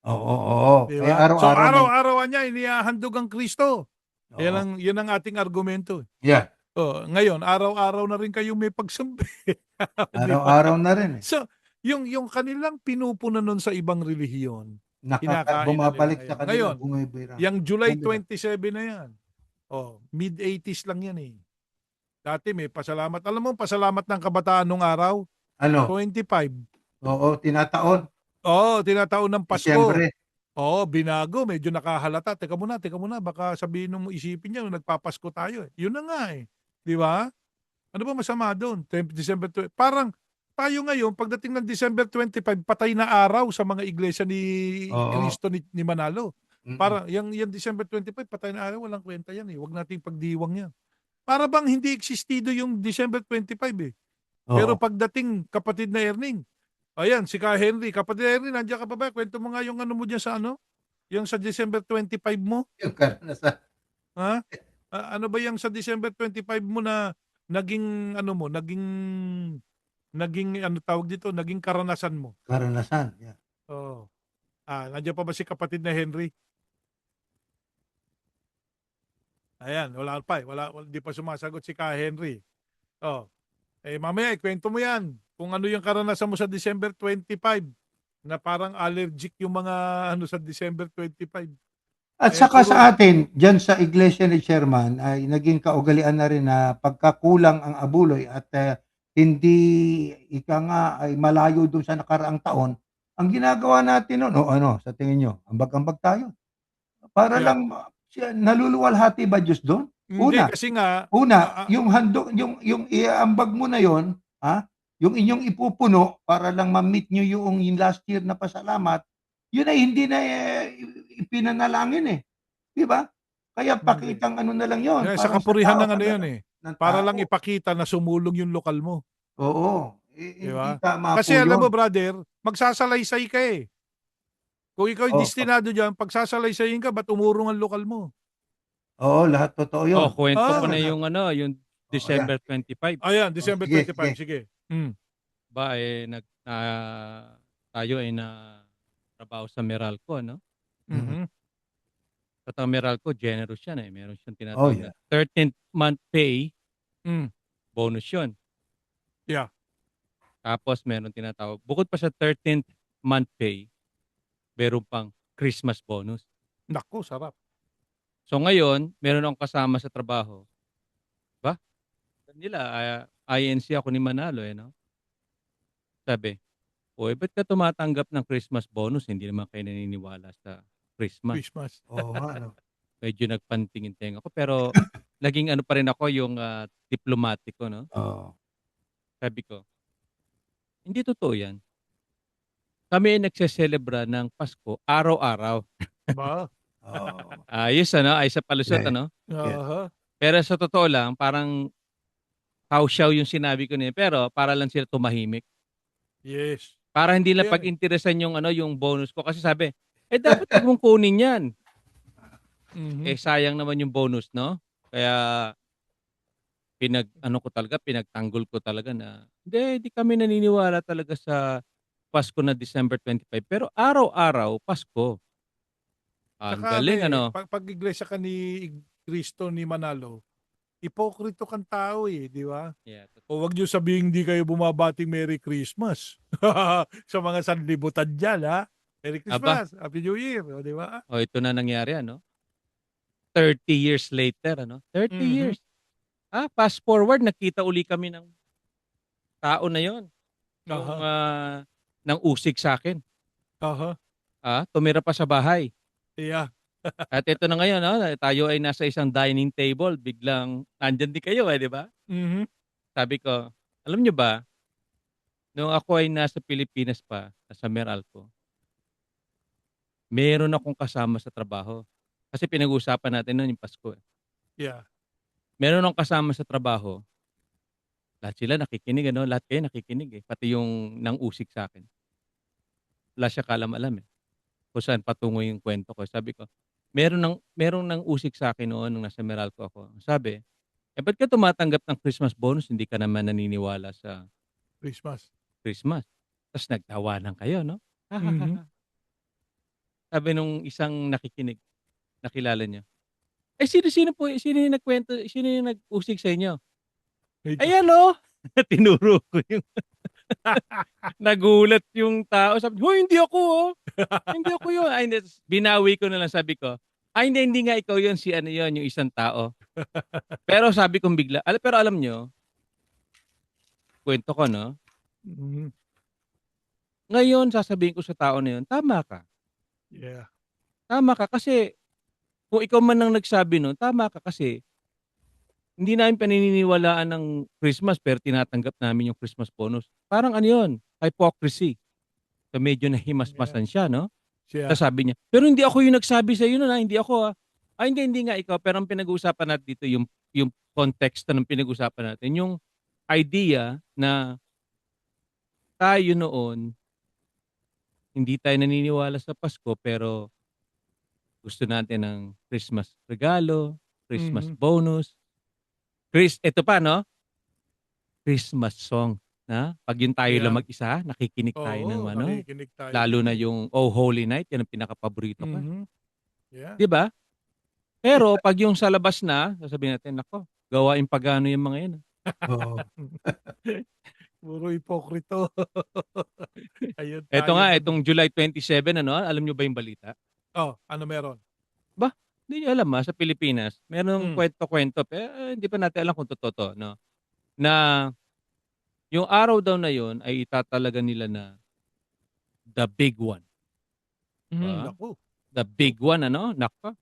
Oo, oo. Di Kaya ba? So araw-araw may, araw-araw niya inihahandog ang Kristo. oo. Yan ang ating argumento. Yeah, Oh, ngayon, araw-araw na rin kayong may pagsamba. Di ba? araw-araw na rin eh. So, yung kanilang pinupunan nun sa ibang relihiyon, kinakain na nila Bumabalik sa ngayon. kanila, Ngayon, bumibira. yung July Bumibira. 27 na yan. Oh, mid-80s lang yan eh. Dati may pasalamat. Alam mo, pasalamat ng kabataan nung araw, Ano? 25. Oo, tinataon, Oo, tinataon ng Pasko. Disyembre. Oo, binago, medyo nakahalata. Teka muna, baka sabihin mo isipin niya, nagpapasko tayo eh. Yun na nga eh. Di ba? Ano ba masama doon? December 20. Parang tayo ngayon, pagdating ng December 25, patay na araw sa mga iglesia ni Oo. Cristo ni Manalo. Mm. Parang yung December 25, patay na araw, walang kwenta yan eh. Huwag nating pagdiwang yan. Para bang hindi existido yung December 25 eh. Pero Oo. pagdating, kapatid na Erning, ayan, si Ka Henry, kapatid na Erning, nandiyan ka pa ba? Kwento mo nga yung ano mo dyan sa ano? Yung sa December 25 mo? Yung karanasan. Ha? Ano ba yung sa December 25 mo na naging ano mo, naging ano tawag dito, naging karanasan mo? Karanasan, yeah. Oo. Nandiyan pa ba si kapatid na Henry? Ayan, wala pa eh. Di pa sumasagot si Ka Henry. Oh. Mamaya, ikwento mo yan. Kung ano yung karanasan mo sa December 25 na parang allergic yung mga ano sa December 25. At saka Puro, sa atin, diyan sa iglesia ni Chairman ay naging kaugalian na rin na pagkakulang ang abuloy at, hindi ika nga ay malayo dun sa nakaraang taon, ang ginagawa natin nun o ano sa tingin niyo, ambag-ambag tayo? Para yeah. lang naluluwalhati ba Diyos dun? Hindi Una, kasi nga, yung handog yung iaambag mo na yon, yung inyong ipupuno para lang ma-meet niyo yung last year na pasalamat, yun ay hindi na, ipinanalangin, eh, 'di ba? Kaya hindi. pakitang ano na lang yon, Sa parang sa kapurihan tao ng ka ano na yan lang eh. ng Para lang tao. ipakita na sumulong yung lokal mo. Oo, Di hindi ba? tama Kasi po alam mo yun. brother, magsasalaysay ka eh. Kung ikaw yung Oo, destinado dyan, pagsasalaysayin ka, ba't umurong ang lokal mo? oo, lahat totoo yun. Oh, kwento ko Pero Ah, na na yung ano, yung oo, yan, December sige. 25. ayan, Oh, December sige, 25, sige. sige. Mm. Ba tayo ay na trabaho sa Meralco, no? Mm. Mhm. At ang Meralco, generous yan eh. Meron siyang Oh, tinatawag na yeah. 13th month pay, Mm. bonus yun. Yeah. Tapos meron tinatawag, bukod pa sa 13th month pay, meron pang Christmas bonus. Naku, sarap. So ngayon, meron akong kasama sa trabaho. Ba? Nila, INC ako ni Manalo eh, no? Sabi, o ba't ka tumatanggap ng Christmas bonus? Hindi naman kayo naniniwala sa Christmas. Christmas. Oo nga 'no. Medyo nagpantingin-tingin ako. Pero naging ano pa rin ako yung diplomatiko, no? Oo. Sabi ko, hindi totoo yan. Kami ay nagseselebra ng Pasko araw-araw. Ba? Oo. Ayos ano, ay sa palusot Yeah, ano. yeah. Aha. Pero sa totoo lang, parang kausyaw yung sinabi ko niya. Pero para lang sila tumahimik. Yes. Para hindi lang Ayan eh. pag-interesan yung ano, yung bonus ko. Kasi sabi, dapat wag mong kunin yan. Mhm. Sayang naman yung bonus, no? Kaya pinagtanggol ko talaga na, hindi kami naniniwala talaga sa Pasko na December 25. Pero araw-araw, Pasko. Ang Tsaka ano galing, eh, ano? pag iglesia ka ni Cristo ni Manalo, ipokrito kang tao eh, di ba? Yeah. O wag niyo sabihin hindi kayo bumabating Merry Christmas. Sa mga sanlibutan dyan, ha? Merry Aba, Christmas, Happy New Year, o, di ba? ito na nangyari, ano? 30 years later, ano? 30 Mhm. years. Fast forward, nakita uli kami ng tao na yon. Yung Aha. nang usig sa akin. Aha. Tumira pa sa bahay. Yeah. At ito na ngayon, no? Tayo ay nasa isang dining table. Biglang, nandyan din kayo, di ba? Mhm. Sabi ko, alam nyo ba, nung ako ay nasa Pilipinas pa, nasa Meralco, meron akong kasama sa trabaho. Kasi pinag-uusapan natin noon yung Pasko. Eh. Yeah. Meron akong kasama sa trabaho. Lahat sila nakikinig, ano? Lahat kayo nakikinig eh. Pati yung nang-usik sa akin. Wala siya kalam-alam eh. Kung saan patungo yung kwento ko. Sabi ko, merong nang-usik sa akin noon nung nasa Meralco ako. Sabi, ba't ka tumatanggap ng Christmas bonus? Hindi ka naman naniniwala sa Christmas. Christmas. Tapos nagtawanan kayo, no? Mhm. Sabi nung isang nakikinig, nakilala niya. Sino-sino po, sino yung nagkwento, sino yung nag-usik sa inyo? Ito. Ayan o! Tinuro ko yung nagulat yung tao. Sabi, hoy, hindi ako oh. Hindi ako yun. Ay, hindi. Binawi ko na lang, sabi ko. Ay, hindi nga ikaw yun, si ano yun, yung isang tao. Pero sabi kong bigla, pero alam nyo, kwento ko, no? Mhm. Ngayon, sasabihin ko sa tao na yun, tama ka. Yeah. Tama ka kasi, kung ikaw man ang nagsabi nun, tama ka kasi, hindi namin paniniwalaan ng Christmas pero tinatanggap namin yung Christmas bonus. Parang ano yun, hypocrisy. So medyo Yeah. nahimasmasan siya, no? Yeah. Tapos sabi niya, pero hindi ako yung nagsabi sa iyo nun, hindi ako ah. Hindi nga ikaw, pero ang pinag-uusapan natin dito, yung konteksto ng pinag-uusapan natin, yung idea na tayo noon, hindi tayo naniniwala sa Pasko, pero gusto natin ng Christmas regalo, Christmas Mhm. bonus, ito pa, no? Christmas song, na? Pag yung tayo lang Yeah. mag-isa, nakikinig tayo ng Oo, ano, nakikinig tayo lalo dun na eh. yung Oh Holy Night, yan ang pinaka-paborito ko. Mhm. Yeah. 'Di ba? Pero pag yung sa labas na, sasabihin natin, nako, gawaing pagano yung mga yan. Oo. Puro hipokrito. Ayun Eto tayo nga, dun. etong July 27, ano, alam nyo ba yung balita? Oh, ano meron? Ba, hindi nyo alam sa Pilipinas, merong Mm. kwento-kwento, pero hindi pa natin alam kung totoo to, no? Na yung araw daw na yun ay itatalaga nila na the big one. Ba? Naku. The big one, ano? Nako.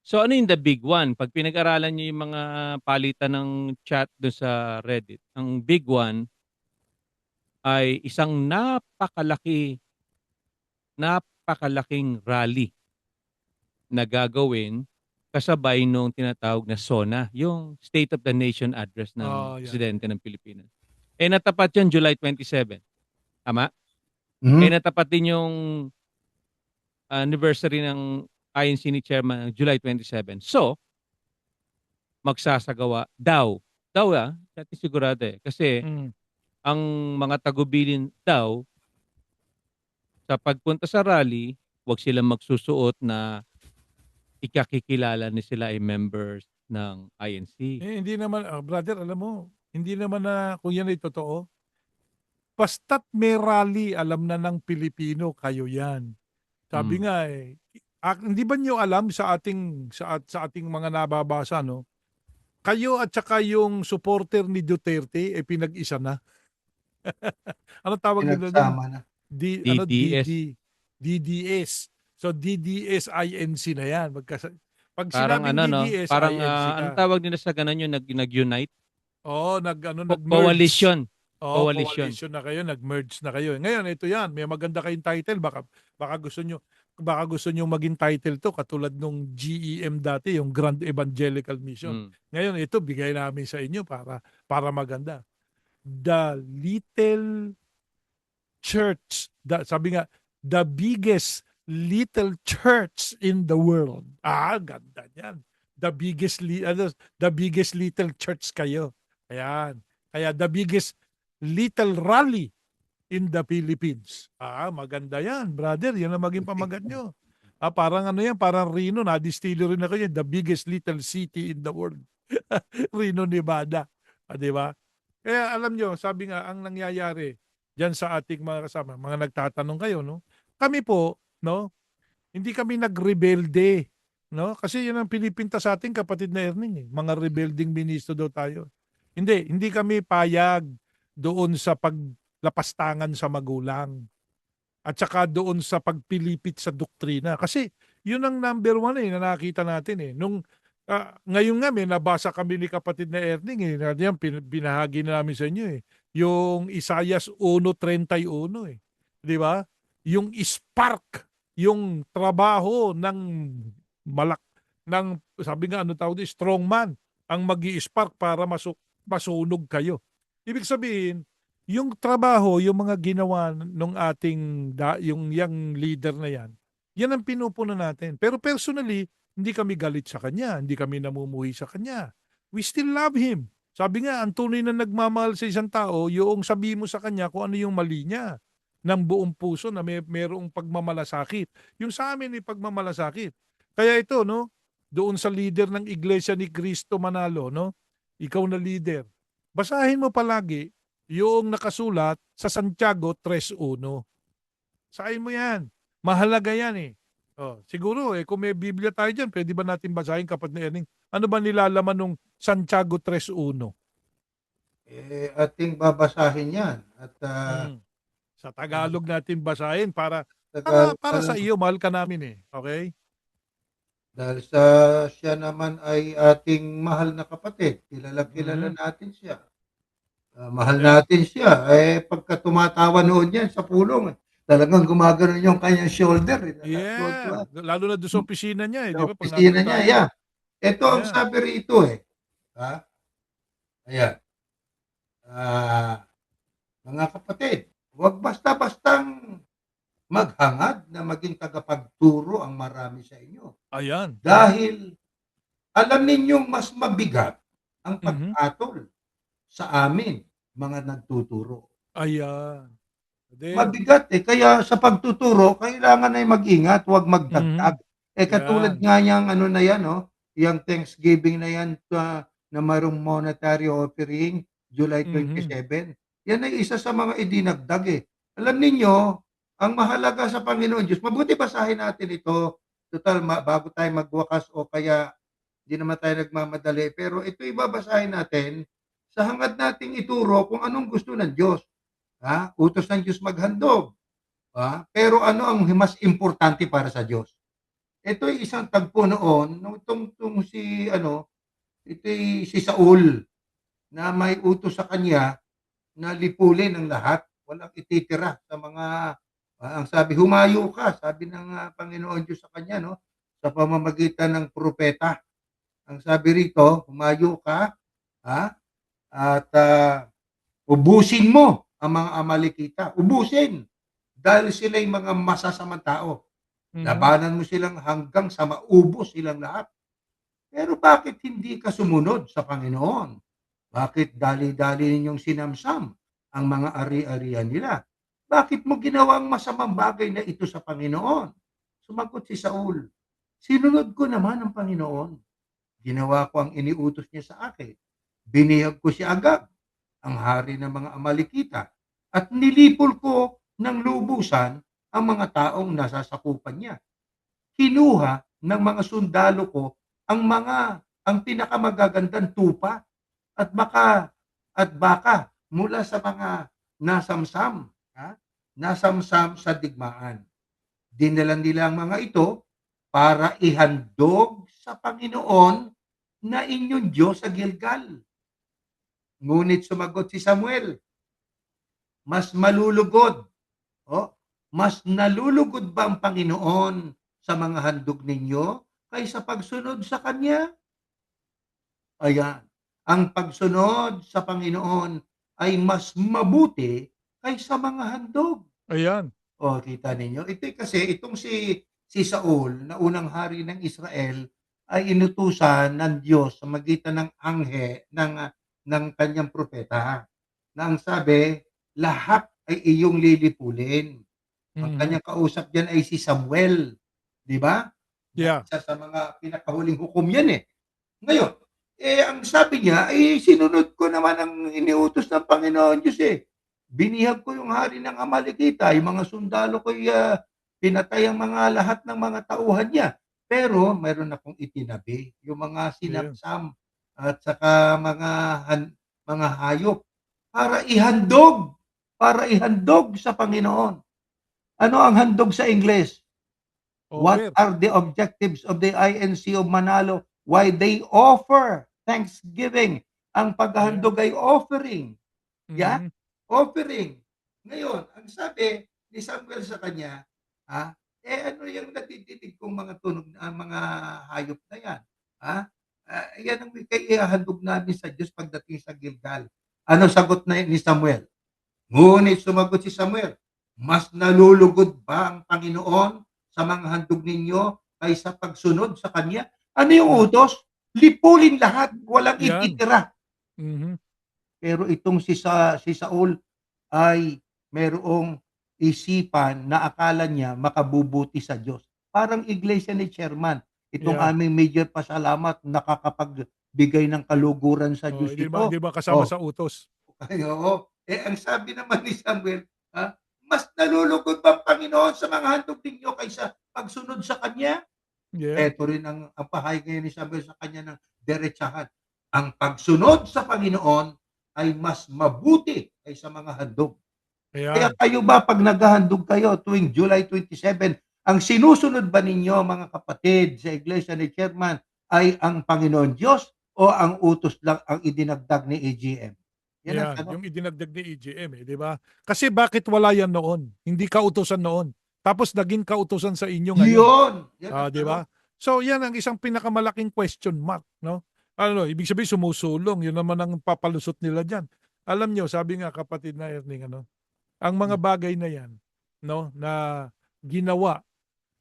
So ano yung the big one? Pag pinag-aralan nyo yung mga palitan ng chat doon sa Reddit, ang big one ay isang napakalaking rally na gagawin kasabay nung tinatawag na SONA, yung State of the Nation Address ng Oh, yan. Presidente ng Pilipinas. Natapat yun July 27. Tama? Mhm. Natapat din yung anniversary ng INC ni Chairman ng July 27. So, magsasagawa daw. Daw dati sigurado eh. Kasi Mm. ang mga tagubilin daw sa pagpunta sa rally, wag silang magsusuot na ikakikilala ni sila ay members ng INC. Hindi naman, brother, alam mo, hindi naman na kung yan ay totoo. Basta't may rally, alam na ng Pilipino, kayo yan. Sabi nga eh, hindi ba niyo alam sa ating mga nababasa, no? Kayo at saka yung supporter ni Duterte pinag-isa na. Ano tawag nila doon? Pinagsama na. DDS. DDS. So DDS-INC na yan. Pag Parang sinabing ano, no? DDS, Parang INC anong ka. tawag nila sa ganun yung nag-unite? Oo, nag-merge. Coalition. Oo, Coalition. coalition na kayo, nag-merge na kayo. Ngayon, ito yan, may maganda kayong title. Baka gusto nyo maging title to, katulad nung GEM dati, yung Grand Evangelical Mission. Ngayon, ito, bigay namin sa inyo para maganda. The Little Church, sabi nga, the biggest little church in the world. Ganda niyan. The biggest little church kayo. Ayan. Kaya the biggest little rally in the Philippines. Maganda yan, brother. Yan ang maging pamagat nyo. Parang ano yan, parang Reno, na-distilo rin ako yan. The biggest little city in the world. Reno, Nevada. Di ba? Kaya alam nyo, sabi nga, ang nangyayari dyan sa ating mga kasama, mga nagtatanong kayo, no? Kami po, no? Hindi kami nagrebelde, no? Kasi yun ang pinipinta sa ating kapatid na Erning, eh. Mga rebelding ministro daw tayo. Hindi kami payag doon sa paglapastangan sa magulang at saka doon sa pagpilipit sa doktrina. Kasi yun ang number one na nakita natin eh. Ngayon nga may nabasa kami ni kapatid na Erning eh. Yan, binahagi na namin sa inyo eh. Yung Isaias 1:31 eh. Di ba? Yung spark yung trabaho ng malak ng sabi nga ano tawag strongman ang magi-spark para masunog kayo. Ibig sabihin, yung trabaho, yung mga ginawa nung ating yung young leader na yan, yan ang pinupuno natin. Pero personally, hindi kami galit sa kanya, hindi kami namumuhi sa kanya. We still love him. Sabi nga, ang tunay na nagmamahal sa isang tao, yung sabi mo sa kanya kung ano yung mali niya ng buong puso na merong pagmamalasakit. Yung sa amin ay pagmamalasakit. Kaya ito, no, doon sa leader ng Iglesia ni Cristo Manalo, no, ikaw na leader, basahin mo palagi yung nakasulat sa Santiago 3:1. Basahin mo yan. Mahalaga yan eh. Oh, siguro kung may Biblia tayo dyan, pwede ba natin basahin kapatid na Erning? Ano ba nilalaman ng Santiago 3:1? Ating babasahin yan. At Mm. Sa Tagalog natin basahin Tagalog na para sa lang. iyo, mahal ka namin eh. Okay? Dahil siya naman ay ating mahal na kapatid. Kilala Mhm. natin siya. Mahal Yeah. natin siya. Pagka tumatawa noon yan sa pulong, talagang gumagano yung kanyang shoulder. Yeah. Lalo na doon sa opisina niya eh, Sa di ba? Pag opisina nandun niya, tayo. yeah. Ito ang Yeah. sabi rito eh. Ha? Ayan. Mga kapatid, huwag basta-bastang maghangad na maging tagapagturo ang marami sa inyo. Ayan. Dahil alam ninyong mas mabigat ang Mhm. pag-atol sa amin, mga nagtuturo. Ayan. Then, Mabigat kaya sa pagtuturo, kailangan ay mag-ingat, huwag magdagdag. mhm. Katulad Yan. nga niyang ano na yan, yung Thanksgiving na yan na mayroong monetary offering, July Mhm. 27. Yan ay isa sa mga idinagdag Alam ninyo, ang mahalaga sa Panginoon Diyos, mabuti basahin natin ito, total bago tayo magwakas o kaya hindi naman tayo nagmamadali, pero ito ibabasahin natin sa hangad nating ituro kung anong gusto ng Diyos. Utos ng Diyos maghandog. Pero ano ang mas importante para sa Diyos? Ito ay isang tagpo noon, nung itong si Saul na may utos sa kanya na lipulin ang lahat, walang ititira sa mga, ang sabi, humayo ka, sabi ng Panginoon Diyos sa kanya, no? Sa pamamagitan ng propeta. Ang sabi rito, humayo ka, at ubusin mo ang mga Amalekita. Ubusin. Dahil sila'y mga masasamang tao. Mhm. Labanan mo silang hanggang sa maubos silang lahat. Pero bakit hindi ka sumunod sa Panginoon? Bakit dali-dali ninyong sinamsam ang mga ari-arian nila? Bakit mo ginawa ang masamang bagay na ito sa Panginoon? Sumagot si Saul, sinunod ko naman ang Panginoon. Ginawa ko ang iniutos niya sa akin. Binihag ko si Agag, ang hari ng mga Amalekita, at nilipol ko ng lubusan ang mga taong nasasakupan niya. Kinuha ng mga sundalo ko ang pinakamagagandang tupa at baka mula sa mga nasamsam, nasamsam sa digmaan. Dinala nila ang mga ito para ihandog sa Panginoon na inyong Diyos sa Gilgal. Ngunit sumagot si Samuel, mas malulugod, mas nalulugod ba ang Panginoon sa mga handog ninyo kaysa pagsunod sa Kanya? Ayan. Ang pagsunod sa Panginoon ay mas mabuti kaysa mga handog. Ayan. Kita ninyo? Itong si Saul na unang hari ng Israel ay inutusan ng Diyos sa magitan ng ng kanyang propeta na ang sabi, lahat ay iyong lilipulin. Ang Mhm. kanyang kausap diyan ay si Samuel, 'di ba? Na Yeah. isa sa mga pinakahuling hukom yan Ngayon, ang sabi niya ay sinunod ko naman ang iniutos ng Panginoon Diyos Binihag ko yung hari ng Amalekita, yung mga sundalo ko pinatay ang mga lahat ng mga tauhan niya. Pero mayroon akong itinabi, yung mga Yeah. sinapsam at saka mga hayop para ihandog sa Panginoon. Ano ang handog sa Ingles? What Offer. are the objectives of the INC of Manalo? Why they offer thanksgiving? Ang Yeah. paghahandog ay offering. Yeah? Mhm. Offering. Ngayon, ang sabi ni Samuel sa kanya, ano yung nadidinig kong mga tunog na mga hayop na yan? Ha? Yan ang ihahandog namin sa Diyos pagdating sa Gilgal. Ano sagot na ni Samuel? Ngunit sumagot si Samuel, mas nalulugod ba ang Panginoon sa mga handog ninyo kaysa pagsunod sa Kanya? Ano yung Mm. utos? Lipulin lahat, walang Yan. ititira. Mhm. Pero itong si Saul ay merong isipan na akala niya makabubuti sa Diyos. Parang iglesia ni Chairman, itong Yeah. aming major pasalamat nakakapagbigay ng kaluguran sa Oh, Diyos hindi ito. ba kasama Oh, sa utos? ay, oo. Ang sabi naman ni Samuel, mas nalulugod ba ang Panginoon sa mga handog ninyo kaysa pagsunod sa Kanya? Yeah. Eto rin ang pahayag ngayon ni Samuel sa kanya ng diretsahan. Ang pagsunod sa Panginoon ay mas mabuti kaysa mga handog. Kaya Ayan. kayo ba pag naghahandog kayo tuwing July 27, ang sinusunod ba ninyo mga kapatid sa iglesia ni Chairman ay ang Panginoon Diyos o ang utos lang ang idinagdag ni AGM? Yan ang Yan, tanong. yung idinagdag ni EGM, di ba? Kasi bakit wala yan noon? Hindi kautusan noon. Tapos naging kautusan sa inyo ngayon. Yun! Yan ang Di tanong. ba? So yan ang isang pinakamalaking question mark, no? Ano, ibig sabihin sumusulong, yun naman ang papalusot nila diyan. Alam nyo, sabi nga kapatid na Erning, ano, ang mga bagay na yan, no, na ginawa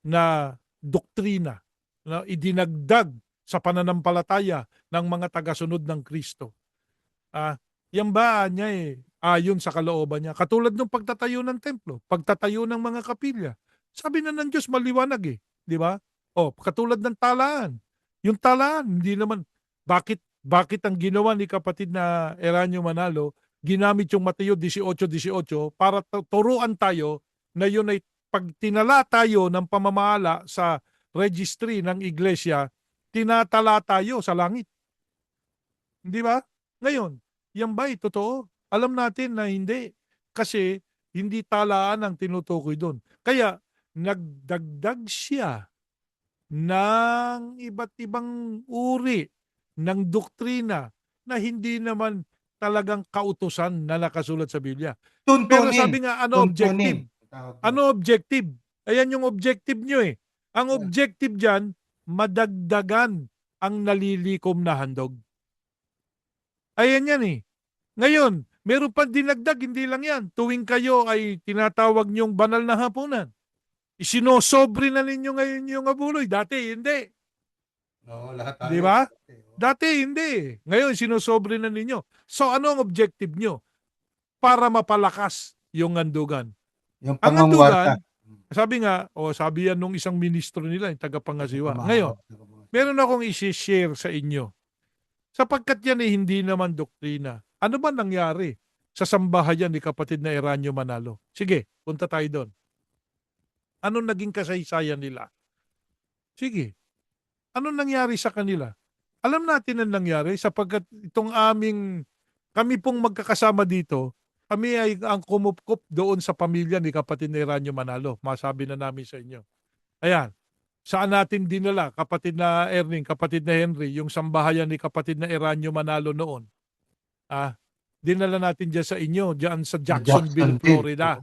na doktrina, na idinagdag sa pananampalataya ng mga tagasunod ng Kristo. Yan ba niya ayon sa kalooban niya. Katulad ng pagtatayo ng templo, pagtatayo ng mga kapilya. Sabi na ng Diyos maliwanag di ba? Katulad ng talaan. Yung talaan, hindi naman, bakit ang ginawa ni kapatid na Eranio Manalo, ginamit yung Mateo 18:18 para turuan tayo na yun ay pag tinala tayo ng pamamahala sa registry ng iglesia, tinatala tayo sa langit. Di ba? Ngayon, yan ba'y totoo? Alam natin na hindi. Kasi hindi talaan ang tinutukoy doon. Kaya nagdagdag siya ng iba't ibang uri ng doktrina na hindi naman talagang kautusan na nakasulat sa Biblia. Pero Tuntunin. sabi nga, ano Tuntunin. objective? Ano objective? Ayan yung objective nyo Ang objective dyan, madagdagan ang nalilikom na handog. Ayan yan Ngayon, meron pa dinagdag, hindi lang yan. Tuwing kayo ay tinatawag niyong banal na hapunan. Isinosobre na ninyo ngayon yung abuloy. Dati, hindi. Oo, lahat tayo. Di ba? Dati, hindi. Ngayon, sinosobre na ninyo. So, ano ang objective nyo? Para mapalakas yung handugan. Yung Ang pangungwarta. handugan, sabi nga, sabi yan nung isang ministro nila, yung tagapangasiwa. Ngayon, meron akong isi-share sa inyo. Sapagkat yan hindi naman doktrina. Ano ba nangyari sa sambahayan ni kapatid na Eranio Manalo? Sige, punta tayo doon. Ano naging kasaysayan nila? Sige, ano nangyari sa kanila? Alam natin ang nangyari sapagkat kami pong magkakasama dito, kami ay ang kumupkup doon sa pamilya ni kapatid na Eranio Manalo. Masabi na namin sa inyo. Ayan. Saan natin dinala, kapatid na Erning, kapatid na Henry, yung sambahayan ni kapatid na Eranio Manalo noon? Dinala natin dyan sa inyo, dyan sa Jacksonville, Florida.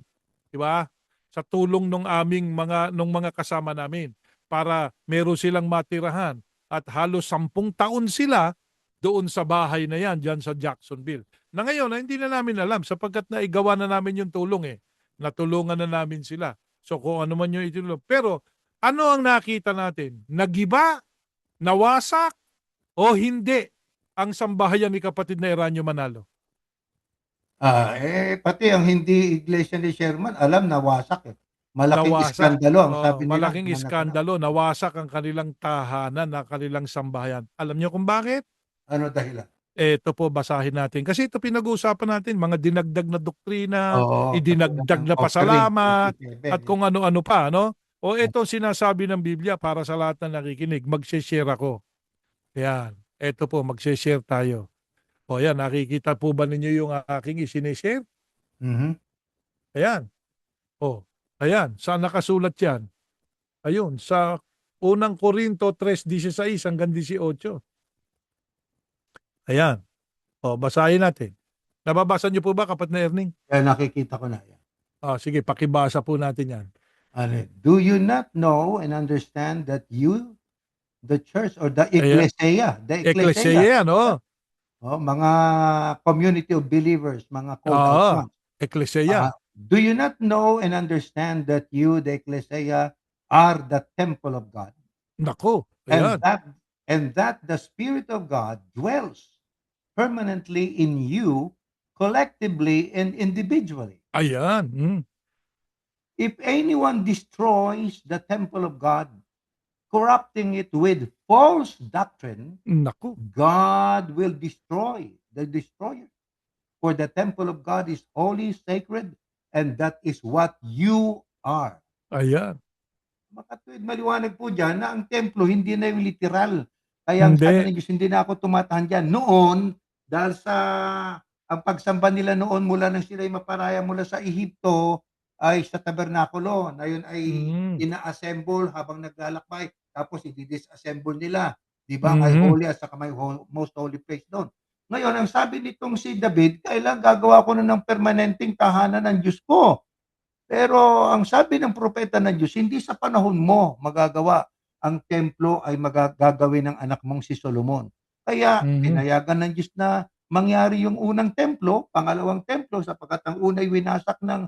Diba? Sa tulong nung mga kasama namin para meron silang matirahan. At halos 10 taon sila doon sa bahay na yan, dyan sa Jacksonville. Na ngayon, hindi na namin alam sapagkat naigawa na namin yung tulong Natulungan na namin sila. So kung ano man yung itulong. Pero ano ang nakita natin? Nagiba? Nawasak? O hindi ang sambahayan ni kapatid na Eranio Manalo? Pati ang hindi iglesia ni Sherman, alam nawasak Malaking Nawasak. iskandalo ang sabi nila. Malaking iskandalo. Nawasak ang kanilang tahanan, ang kanilang sambahayan. Alam niyo kung bakit? Ano dahilan? Ito po, basahin natin. Kasi ito pinag-uusapan natin, mga dinagdag na doktrina, Oo, idinagdag na offering, pasalamat, 27, at kung ano-ano pa, no? O ito sinasabi ng Biblia para sa lahat na nakikinig, mag-share ako. Yan. Ito po, mag-share tayo. O yan, nakikita po ba ninyo yung aking isinishare? Mhm. Ayan. Ayan. Saan nakasulat yan? Ayun, sa unang Korinto 3:16 hanggang 18. Ayan. Basahin natin. Nababasa niyo po ba, kapatid na Erning? Kaya nakikita ko na yan. Sige, pakibasa po natin yan. Do you not know and understand that you, the church or the Ayan. ecclesia, Ecclesia, no? mga community of believers, mga called out Oo. ones. Ecclesia. Do you not know and understand that you, the ecclesia, are the temple of God, Nako. and Ayan. that the Spirit of God dwells permanently in you, collectively and individually? Ayan. If anyone destroys the temple of God, corrupting it with false doctrine, Nako. God will destroy the destroyer. For the temple of God is holy, sacred, and that is what you are. Ayan. Makatuwid maliwanag po dyan na ang templo hindi na yung literal. Kaya ang sabi Hindi. ng Diyos, hindi na ako tumatahan dyan. Noon, dahil sa ang pagsamba nila noon mula nang sila'y maparaya mula sa Ehipto ay sa tabernakulo na yun ay Mm. ina-assemble habang naglalakbay tapos i-disassemble nila. Di ba? May Mhm. holy at saka may most holy place doon. Ngayon, ang sabi nitong si David, kailan gagawa ko na ng permanenteng tahanan ng Diyos ko? Pero ang sabi ng propeta ng Diyos, hindi sa panahon mo magagawa. Ang templo ay gagawin ng anak mong si Solomon. Kaya Mhm. pinayagan ng Diyos na mangyari yung unang templo, pangalawang templo, sapagkat ang unay winasak ng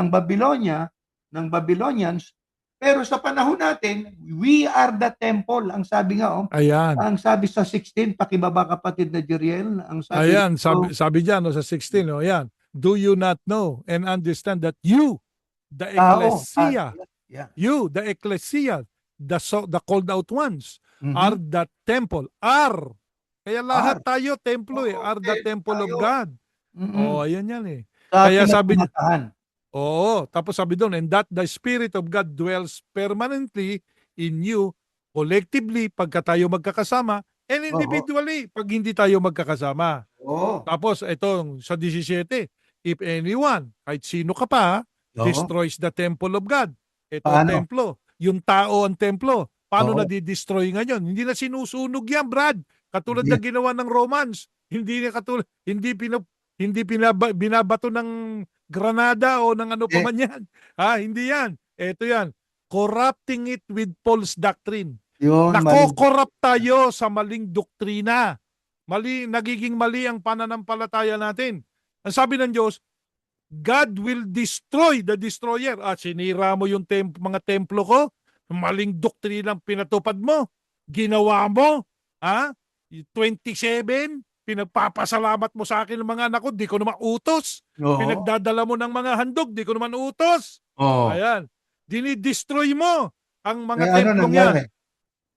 Babylonia, ng Babylonians. Pero sa panahon natin, we are the temple. Ang sabi nga, Ayan. ang sabi sa 16, pakibaba kapatid na Jeriel, ang sabi Ayan. rito, Sabi diyan, no, sa 16. Oh, ayan. Do you not know and understand that you, the tao, ecclesia, yeah. you, the ecclesia, the called out ones, are Mhm. the temple. Are. Kaya lahat Are. tayo templo eh. Are the temple of Tayo. God. Mm. Oh, ayan yan eh. Sa Kaya atin na sabi niya, tumatahan. oo, tapos sabi doon, and that the Spirit of God dwells permanently in you, collectively, pagka tayo magkakasama, and Oo. individually, pag hindi tayo magkakasama. Oo. Tapos, itong sa 17, if anyone, kahit sino ka pa, Oo. destroys the temple of God. Ito ang Paano? templo. Yung tao ang templo. Paano Oo. na-destroy ngayon? Hindi na sinusunog yan, Brad. Katulad Hindi. ng ginawa ng Romans. Hindi na katulad, binabato ng Granada o ng ano pa Eh, man yan. Hindi yan. Ito yan. Corrupting it with false doctrine. yun, maling Nako-corrupt tayo sa maling doktrina. Nagiging mali ang pananampalataya natin. Ang sabi ng Diyos, God will destroy the destroyer. Sinira mo yung mga templo ko, maling doktrina ang pinatupad mo, ginawa mo, 27, pinagpapasalamat mo sa akin ng mga anak ko, di ko naman utos. oo. Pinagdadala mo ng mga handog, di ko naman utos. Oo. Ayan. Dinidestroy mo ang Eh, mga ano templong yan. nangyari?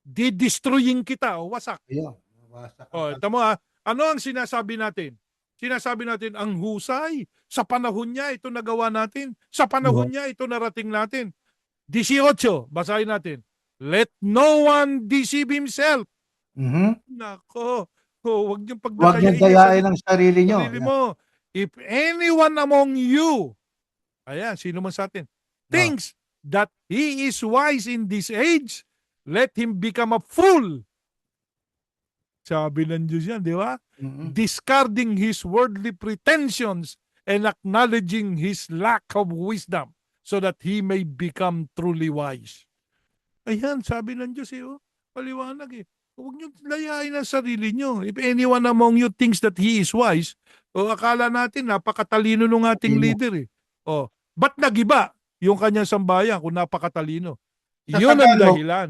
Didestroyin kita. Wasak. Ayun, nawasak ang Tamo ano ang sinasabi natin? Sinasabi natin, ang husay. Sa panahon niya, ito nagawa natin. Sa panahon niya, ito narating natin. 18, basahin natin. Let no one deceive himself. Mhm. Nako, huwag niyong Huwag niyong pagdadayain yung dayain ang sarili niyo. sarili mo. If anyone among you, ayan, sino man sa atin, Oh. thinks that he is wise in this age, let him become a fool. Sabi ng Diyos yan, di ba? Mhm. Discarding his worldly pretensions and acknowledging his lack of wisdom so that he may become truly wise. Ayan, sabi ng Diyos paliwanag Huwag niyo layain ang sarili niyo. If anyone among you thinks that he is wise, akala natin napakatalino ng ating Talino. leader ba't nagiba yung kanyang sambayan kung napakatalino? Sa Yun ang Tagalog, dahilan.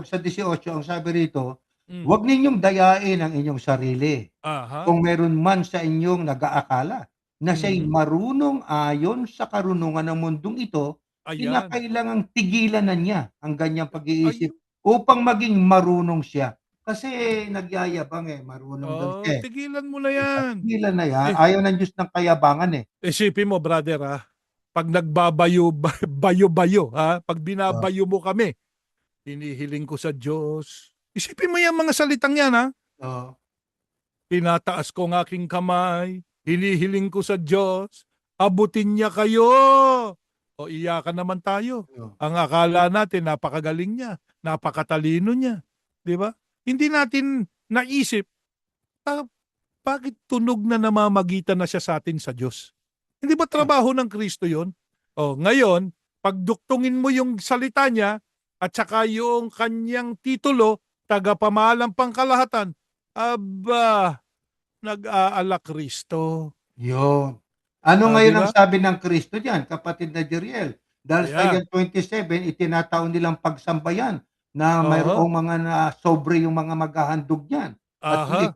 sa 18, ang sabi rito, Mm. huwag ninyong dayain ang inyong sarili. Aha. Kung meron man sa inyong nag-aakala na siya'y Mhm. marunong ayon sa karunungan ng mundong ito, Ayan. kinakailangang tigilan na niya ang ganyang pag-iisip Ayun. upang maging marunong siya. Kasi nagyayabang marunong daw siya. Tigilan mo na yan. Tigilan na yan. Eh, Ayaw ng Diyos ng kayabangan Isipin mo, brother, pag bayo-bayo, pag Oh, binabayo mo kami, hinihiling ko sa Diyos. Isipin mo yung mga salitang yan, oh, Tinataas ko ang aking kamay, hinihiling ko sa Diyos, abutin niya kayo. O iyakan naman tayo. oh. Ang akala natin, napakagaling niya, napakatalino niya. Di ba? Hindi natin naisip, bakit tunog na namamagitan na siya sa atin sa Diyos? Hindi ba trabaho ng Kristo yon? Ngayon, pagduktungin mo yung salita niya at saka yung kanyang titulo, tagapamahalang pangkalahatan, aba, nag-aala Kristo. Yun. Ano Di ngayon ang ba? sabi ng Kristo diyan, kapatid na Jeriel? Dahil sa Ayan. Isaiah 27, itinataon nilang pagsambayan na Aha. mayroong mga na sobre yung mga maghahandog niyan. At Aha.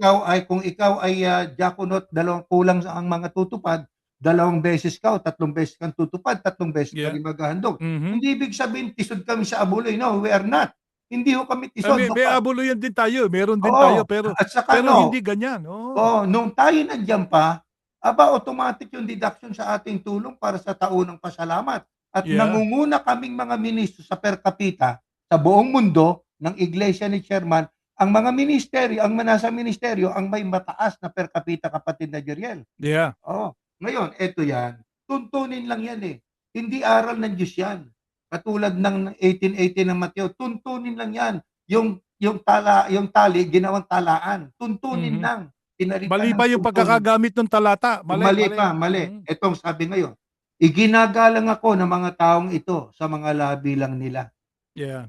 kung ikaw ay diaconate, kulang sa ang mga tutupad, 2 beses ka o 3 beses kang tutupad, 3 beses ka Yeah. rin maghahandog. Mhm. Hindi ibig sabihin tisod kami sa abuloy. No, we are not. Hindi ho kami tisod. May abuluyan din tayo, meron din tayo, Oo. pero At saka hindi no, ganyan. Oo. nung tayo nandiyan pa, automatic yung deduction sa ating tulong para sa taunang pasalamat. At Yeah. nangunguna kaming mga ministro sa per capita sa buong mundo ng iglesia ni Chairman, ang mga ministeryo, ang nasa ministeryo, ang may mataas na per capita, kapatid na Jeriel. Yeah. Oo. Ngayon, eto yan. Tuntunin lang yan eh. Hindi aral ng Diyos yan. Katulad ng 1818 ng Mateo, tuntunin lang yan. Yung tali, ginawang talaan. Tuntunin Mhm. lang. Pinalitan Mali ng pa yung tuntunin. pagkakagamit ng talata. Mali, Mali mali. pa, mali. Mhm. Etong sabi ngayon, iginagalang ako ng mga taong ito sa mga labi lang nila. Yeah.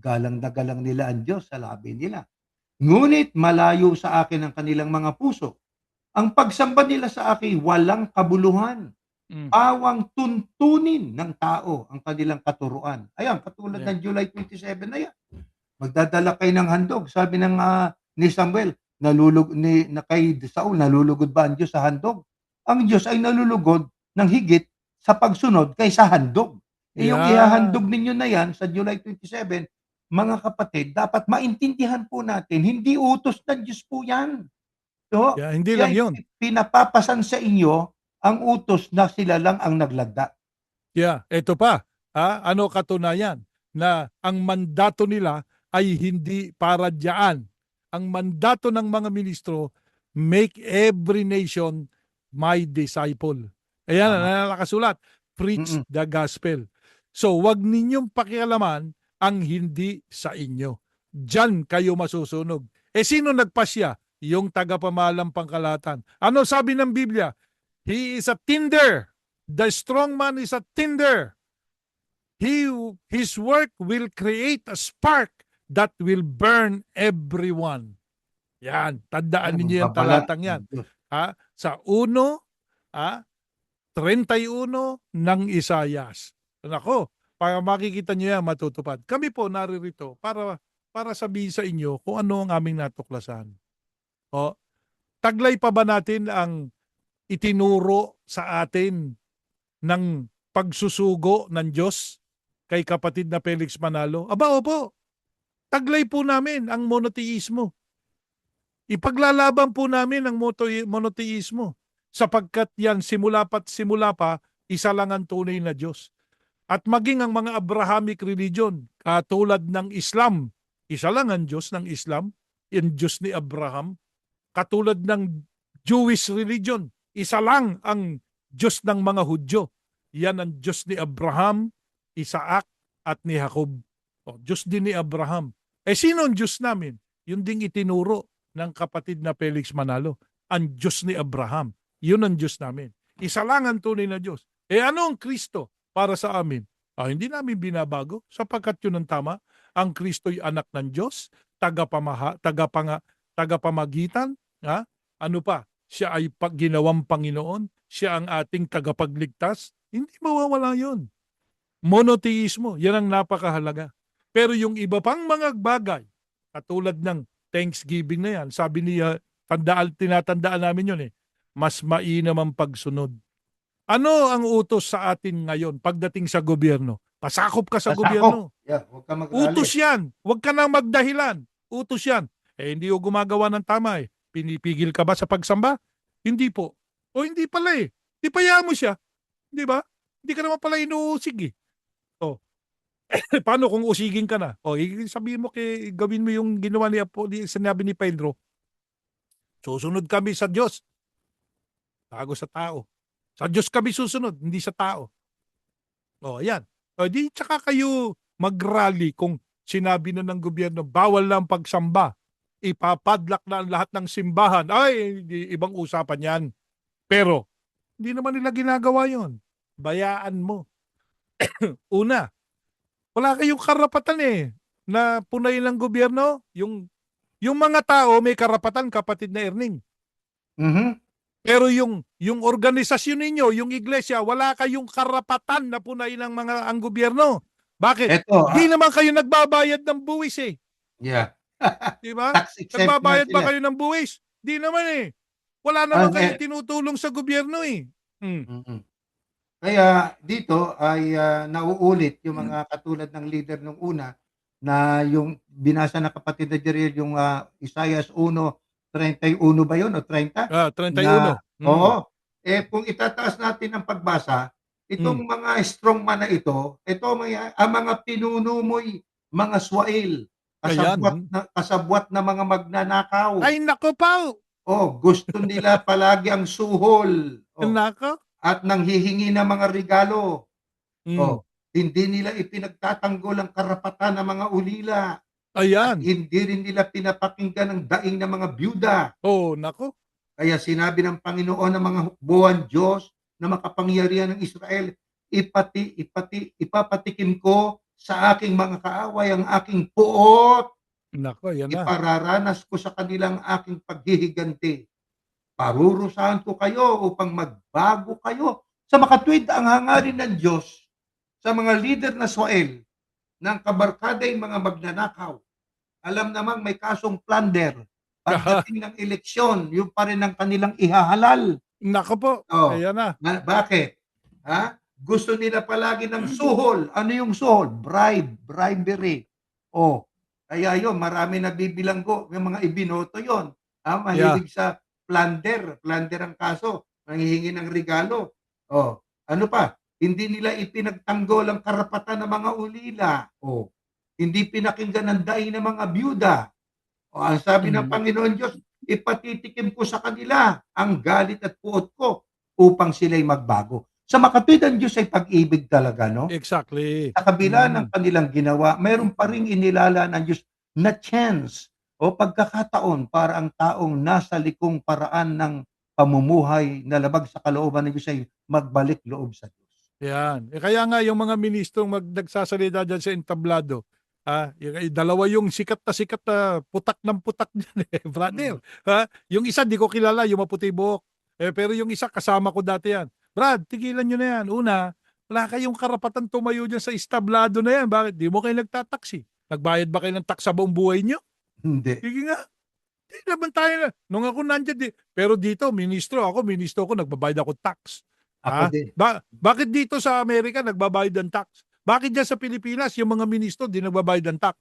Galang na galang nila ang Diyos sa labi nila. Ngunit malayo sa akin ang kanilang mga puso. Ang pagsamba nila sa akin walang kabuluhan. Mm. Awang tuntunin ng tao ang kanilang katuruan. Ayan, katulad Yeah. ng July 27 na yan. Magdadala kayo ng handog. Sabi ng ni Samuel, kay Saul, nalulugod ba ang Diyos sa handog? Ang Diyos ay nalulugod ng higit sa pagsunod kaysa handog. Yung Yeah. ihahandog ninyo na yan sa July 27, mga kapatid, dapat maintindihan po natin, hindi utos ng Diyos po yan. So, Yeah, hindi kaya lang 'yon. pinapapasan sa inyo ang utos na sila lang ang naglagda. Yeah, eto pa. Ano katunayan na ang mandato nila ay hindi para diyan. Ang mandato ng mga ministro, make every nation my disciple. Ayan Tama. ang nakasulat, preach Mm. the gospel. So, wag ninyong pakialaman ang hindi sa inyo. Diyan kayo masusunog. Sino nagpasya? Yung tagapamahalang pangkalahatan. Ano sabi ng Biblia? He is a tinder. The strong man is a tinder. His work will create a spark that will burn everyone. Yan, tandaan ninyo yung Babala talatang yan. ng Diyos. Sa 1:31 ng Isayas. Nako, para makikita nyo yan, matutupad. Kami po naririto para sabihin sa inyo kung ano ang aming natuklasan. Taglay pa ba natin ang itinuro sa atin ng pagsusugo ng Diyos kay kapatid na Felix Manalo? Aba, opo. Taglay po namin ang monoteismo. Ipaglalaban po namin ang monoteismo sapagkat yan simula pa, isa lang ang tunay na Diyos. At maging ang mga Abrahamic religion, katulad ng Islam, isa lang ang Diyos ng Islam, yung Diyos ni Abraham. Katulad ng Jewish religion, isa lang ang Diyos ng mga Hudyo. Yan ang Diyos ni Abraham, Isaac, at ni Jacob. Diyos din ni Abraham. Sino ang Diyos namin? Yun ding itinuro ng kapatid na Felix Manalo. Ang Diyos ni Abraham. Yun ang Diyos namin. Isa lang ang tunay na Diyos. Ano ang Kristo para sa amin? Hindi namin binabago sapagkat yun ang tama. Ang Kristo'y anak ng Diyos, tagapamagitan. Ano pa? Siya ay ginawang Panginoon. Siya ang ating tagapagligtas. Hindi mawawala yun. Monoteismo, yan ang napakahalaga. Pero yung iba pang mga bagay, katulad ng Thanksgiving na yan, sabi niya, tinatandaan namin yun mas mainam ang pagsunod. Ano ang utos sa atin ngayon pagdating sa gobyerno? Pasakop ka sa gobyerno. Yeah, huwag ka mag-rally. Utos yan. Huwag ka nang magdahilan. Utos yan. Hindi ko gumagawa ng tama Pinipigil ka ba sa pagsamba? Hindi po. Hindi pala Di payaan mo siya. Di ba? Hindi ka naman pala inuusig paano kung usigin ka na? Sabihin mo gawin mo yung ginawa sinabi ni Pedro. Susunod kami sa Diyos. Bago sa tao. Sa Diyos kami susunod, hindi sa tao. Ayan. Di tsaka kayo mag-rally kung sinabi na ng gobyerno, bawal lang pagsamba. Ipapadlock na ang lahat ng simbahan. Ibang usapan yan. Pero, hindi naman nila ginagawa yon. Bayaan mo. Una, wala kayong karapatan na punayin ng gobyerno. Yung mga tao may karapatan, kapatid na Erning. Mhm. Pero yung organisasyon ninyo, yung iglesia, wala kayong karapatan na punayin ang gobyerno. Bakit? Eto, Di naman kayo nagbabayad ng buwis yeah. Di ba? Tax exempt nga Nagbabayad ba sila. kayo ng buwis? Di naman Wala naman Ang, kayong tinutulong sa gobyerno Hmm. mm. Kaya dito ay nauulit yung mga katulad ng leader nung una na yung binasa na kapatid na Jeriel yung Isaiah 1:31 ba yun o 30? 31. Na oo, kung itataas natin ang pagbasa, itong mga strongman na ito ang mga pinuno mo'y mga swail, Ayan. kasabwat na mga magnanakaw. Ay, nako pa. Gusto nila palagi ang suhol. Nako. At nanghihingi ng mga regalo. Mm. Hindi nila ipinagtatanggol ang karapatan ng mga ulila. At Ayan. hindi rin nila pinapakinggan ang daing ng mga byuda. Nako. Kaya sinabi ng Panginoon ng mga hukbuhan Diyos na makapangyarihan ng Israel, ipapatikim ko sa aking mga kaaway ang aking puot. Nako, yan na. Ipararanas ko sa kanilang aking paghihiganti. Parurusahan ko kayo upang magbago kayo. Sa makatwid, ang hangarin ng Diyos sa mga leader na Swael ng kabarkaday mga magnanakaw. Alam namang may kasong plunder. Pagdating ng eleksyon, yung pa rin ang kanilang ihahalal. Nako po. Ayan na. Bakit? Gusto nila palagi ng suhol. Ano yung suhol? Bribery. Kaya yun, marami na bibilanggo, yung mga ibinoto yon. Mahilig sa plunder ang kaso, nanghihingi ng regalo. Ano pa? Hindi nila ipinagtanggol ang karapatan ng mga ulila. Hindi pinakinggan ng daing ng mga byuda. Ang sabi ng Panginoon Diyos, ipatitikim ko sa kanila ang galit at puot ko upang sila'y magbago. Sa makatwid ang Diyos ay pag-ibig talaga, no? Exactly. Sa kabila ng kanilang ginawa, mayroon pa rin inilala ng Diyos na chance o pagkakataon para ang taong nasa likong paraan ng pamumuhay na labag sa kalooban ng Diyos ay magbalik loob sa Diyos. Yan. Kaya nga yung mga ministrong nagsasalita dyan sa entablado, yung dalawa yung sikat na putak ng putak dyan brother. Yung isa di ko kilala, yung maputi buhok. Pero yung isa kasama ko dati yan. Brad, tigilan nyo na yan. Una, wala kayong karapatan tumayo dyan sa establado na yan. Bakit? Di mo kayo nagtataksi. Nagbayad ba kayo ng tax sa buong buhay nyo? Hindi. Sige nga. Di naman tayo na. Nung ako nandyan, pero dito, ministro ako, nagbabayad ako tax. Ako din. Bakit dito sa Amerika nagbabayad ng tax? Bakit dyan sa Pilipinas yung mga ministro di nagbabayad ng tax?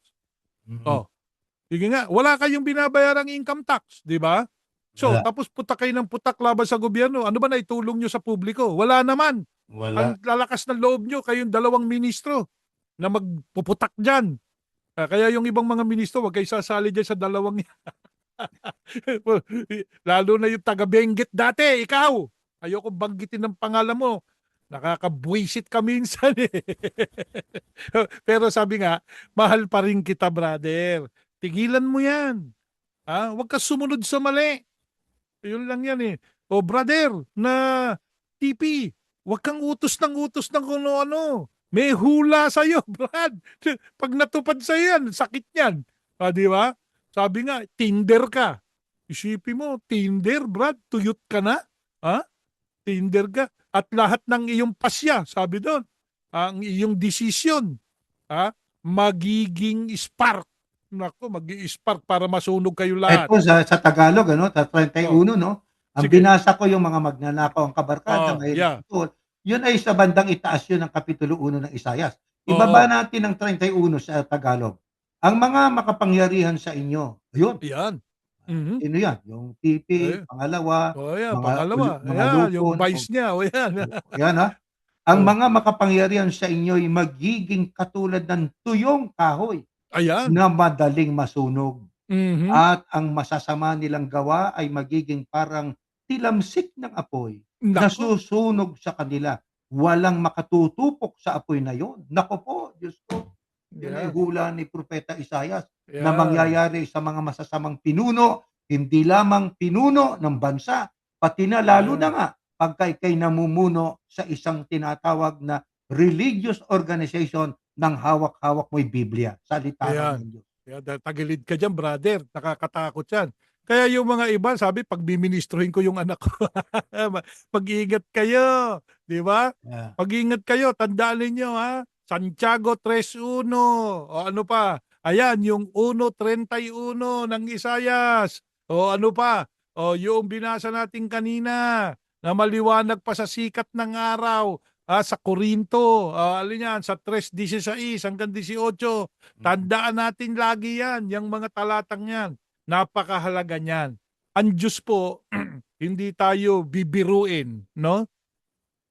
Sige nga, wala kayong binabayarang income tax, di ba? So, Wala. tapos putak kayo ng putak laban sa gobyerno. Ano ba na itulong nyo sa publiko? Wala naman. Wala. Ang lalakas ng loob nyo, kayong dalawang ministro na magpuputak dyan. Kaya yung ibang mga ministro, wag kayo sasali dyan sa dalawang lalo na yung taga-Benguet dati, ikaw. Ayoko banggitin ng pangalan mo. Nakakabwisit ka minsan Pero sabi nga, mahal pa rin kita, brother. Tigilan mo yan. Huwag ka sumunod sa mali. Yun lang yan brother, na TP, huwag kang utos ng kung ano. May hula sa'yo, Brad. Pag natupad sa'yo yan, sakit yan. Di ba? Sabi nga, Tinder ka. Isipin mo, Tinder, Brad, tuyot ka na. Tinder ka. At lahat ng iyong pasya, sabi doon, ang iyong desisyon, magiging spark. Nako, mag-i-spark para masunog kayo lahat. Ito sa Tagalog, sa 31, no? Ang Sige. binasa ko yung mga magnanakaw ang kabarkada, Yeah. yun ay sa bandang itaas yun ng Kapitulo 1 ng Isayas. Ibaba natin ng 31 sa Tagalog. Ang mga makapangyarihan sa inyo, ayun. Yan. Mm-hmm. Sino yan? Yung PP, pangalawa, pangalawa. mga Ayan, yung lupon. vice niya. Yan. Yan Ang mga makapangyarihan sa inyo ay magiging katulad ng tuyong kahoy. Ayan. Na madaling masunog. Mm-hmm. At ang masasama nilang gawa ay magiging parang tilamsik ng apoy na susunog sa kanila. Walang makatutupok sa apoy na yon. Nako po, Diyos ko. Yun ay hula ni Propeta Isayas na mangyayari sa mga masasamang pinuno, hindi lamang pinuno ng bansa, pati na lalo na nga pagka ikay namumuno sa isang tinatawag na religious organization ng hawak-hawak mo'y Biblia, salita raw Ayan. ng Diyos. Kaya tagilid ka diyan, brother. Nakakatakot 'yan. Kaya yung mga iba sabi pag biministruhin ko yung anak ko, mag-ingat kayo, 'di ba? Yeah. Mag-ingat kayo, tandaan ninyo ha. Santiago 3:1. O ano pa? Ayan, yung 1:31 ng Isayas. O ano pa? O yung binasa natin kanina na maliwanag pa sa sikat ng araw. Sa Korinto, alin yan, sa 3:16 hanggang 18. Tandaan natin lagi yan, yung mga talatang yan. Napakahalaga niyan. Ang Diyos po, hindi tayo bibiruin, no?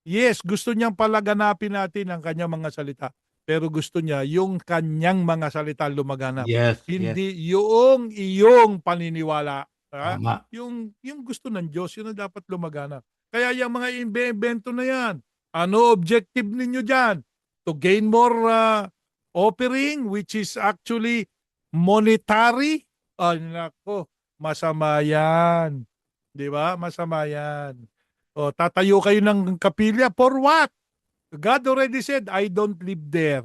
Yes, gusto niyang palaganapin natin ang kanyang mga salita. Pero gusto niya yung kanyang mga salita lumaganap. Yes, yes. Hindi yung iyong paniniwala. Tama. Yung gusto ng Diyos, yun ang dapat lumaganap. Kaya yung mga invento na yan, ano objective ninyo dyan? To gain more offering, which is actually monetary? Ay, nako, masama yan. Di ba? Masama yan. O, tatayo kayo ng kapilya. For what? God already said, I don't live there.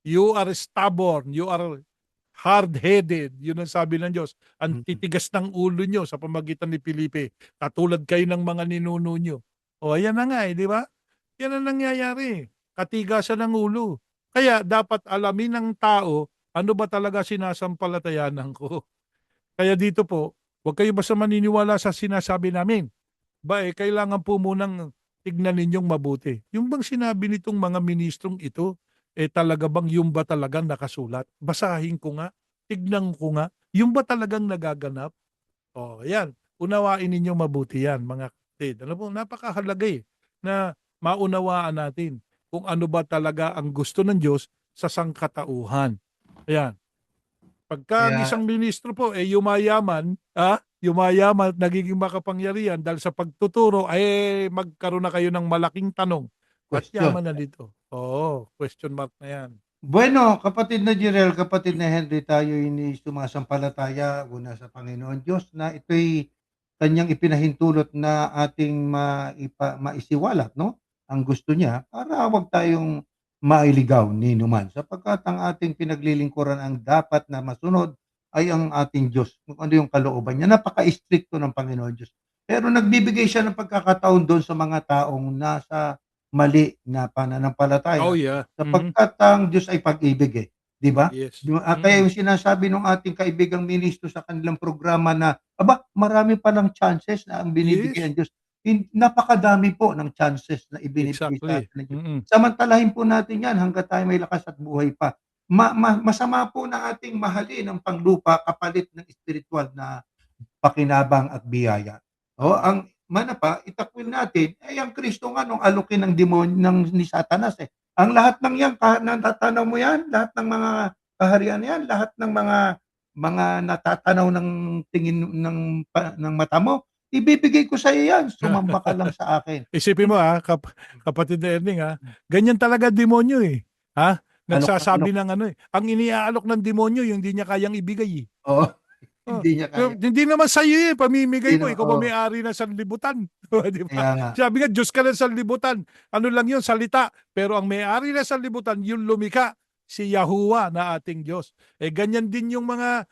You are stubborn. You are hard-headed. Yun ang sabi ng Diyos. Ang titigas ng ulo nyo sa pamagitan ni Filipe. Katulad kayo ng mga ninuno nyo. O, ayan na nga di ba? Yan ang nangyayari. Katigasan ng ulo. Kaya dapat alamin ng tao, ano ba talaga sinasampalatayanan ko? Kaya dito po, huwag kayo basta maniniwala sa sinasabi namin. Kailangan po munang tignan ninyong mabuti. Yung bang sinabi nitong mga ministrong ito, talaga bang yung ba talagang nakasulat? Basahin ko nga, tignan ko nga, yung ba talagang nagaganap? Yan. Unawain ninyo mabuti yan, mga kapatid. Ano po, napakahalaga na maunawaan natin kung ano ba talaga ang gusto ng Diyos sa sangkatauhan. Ayan. Pagka ang Kaya isang ministro po yumayaman at nagiging makapangyarihan dahil sa pagtuturo, magkaroon na kayo ng malaking tanong. Ba't question. yaman na dito? Oo, question mark na yan. Bueno, kapatid na Jirel, kapatid na Henry, tayo ini sumasampalataya una sa Panginoon Diyos na ito'y kanyang ipinahintulot na ating maisiwalat, no? Ang gusto niya para wag tayong mailigaw ni numan sapagkat ang ating pinaglilingkuran ang dapat na masunod ay ang ating Diyos. Kung ano yung kalooban niya. Napaka-stricto ng Panginoon Diyos. Pero nagbibigay siya ng pagkakataon doon sa mga taong nasa mali na pananampalataya. Oh yeah. Sapagkat ang Diyos ay pag-ibig 'di ba? Yes. Kaya yung sinasabi ng ating kaibigang ministro sa kanilang programa na, marami pa ng chances na ang binibigay ng Diyos. Napakadami po ng chances na ibinibigay sa Exactly. atin ng Diyos. Samantalahin po natin 'yan hangga't tayo may lakas at buhay pa. Masama po na ating mahalin ang panglupa kapalit ng espirituwal na pakinabang at biyaya. Ang manapa, itakwil natin, ang Kristo nga nung alukin ng ni Satanas Ang lahat ng yan, natatanaw mo yan, lahat ng mga kaharian yan, lahat ng mga natatanaw ng tingin ng mata mo, ibibigay ko sa iyo yan, sumamba ka lang sa akin. Isipin mo kapatid na Erning ganyan talaga demonyo Nagsasabi ng ang iniaalok ng demonyo yung hindi niya kayang ibigay Oo. Hindi niya kaya. Hindi naman sa iyo pamimigay mo, Hindi ikaw oo. may-ari ng sanlibutan. Di ba? Kaya nga. Sabi nga, Diyos ka ng sanlibutan. Ano lang yun, salita. Pero ang may-ari ng sanlibutan, yung lumika, si Yahuwah na ating Diyos. Ganyan din yung mga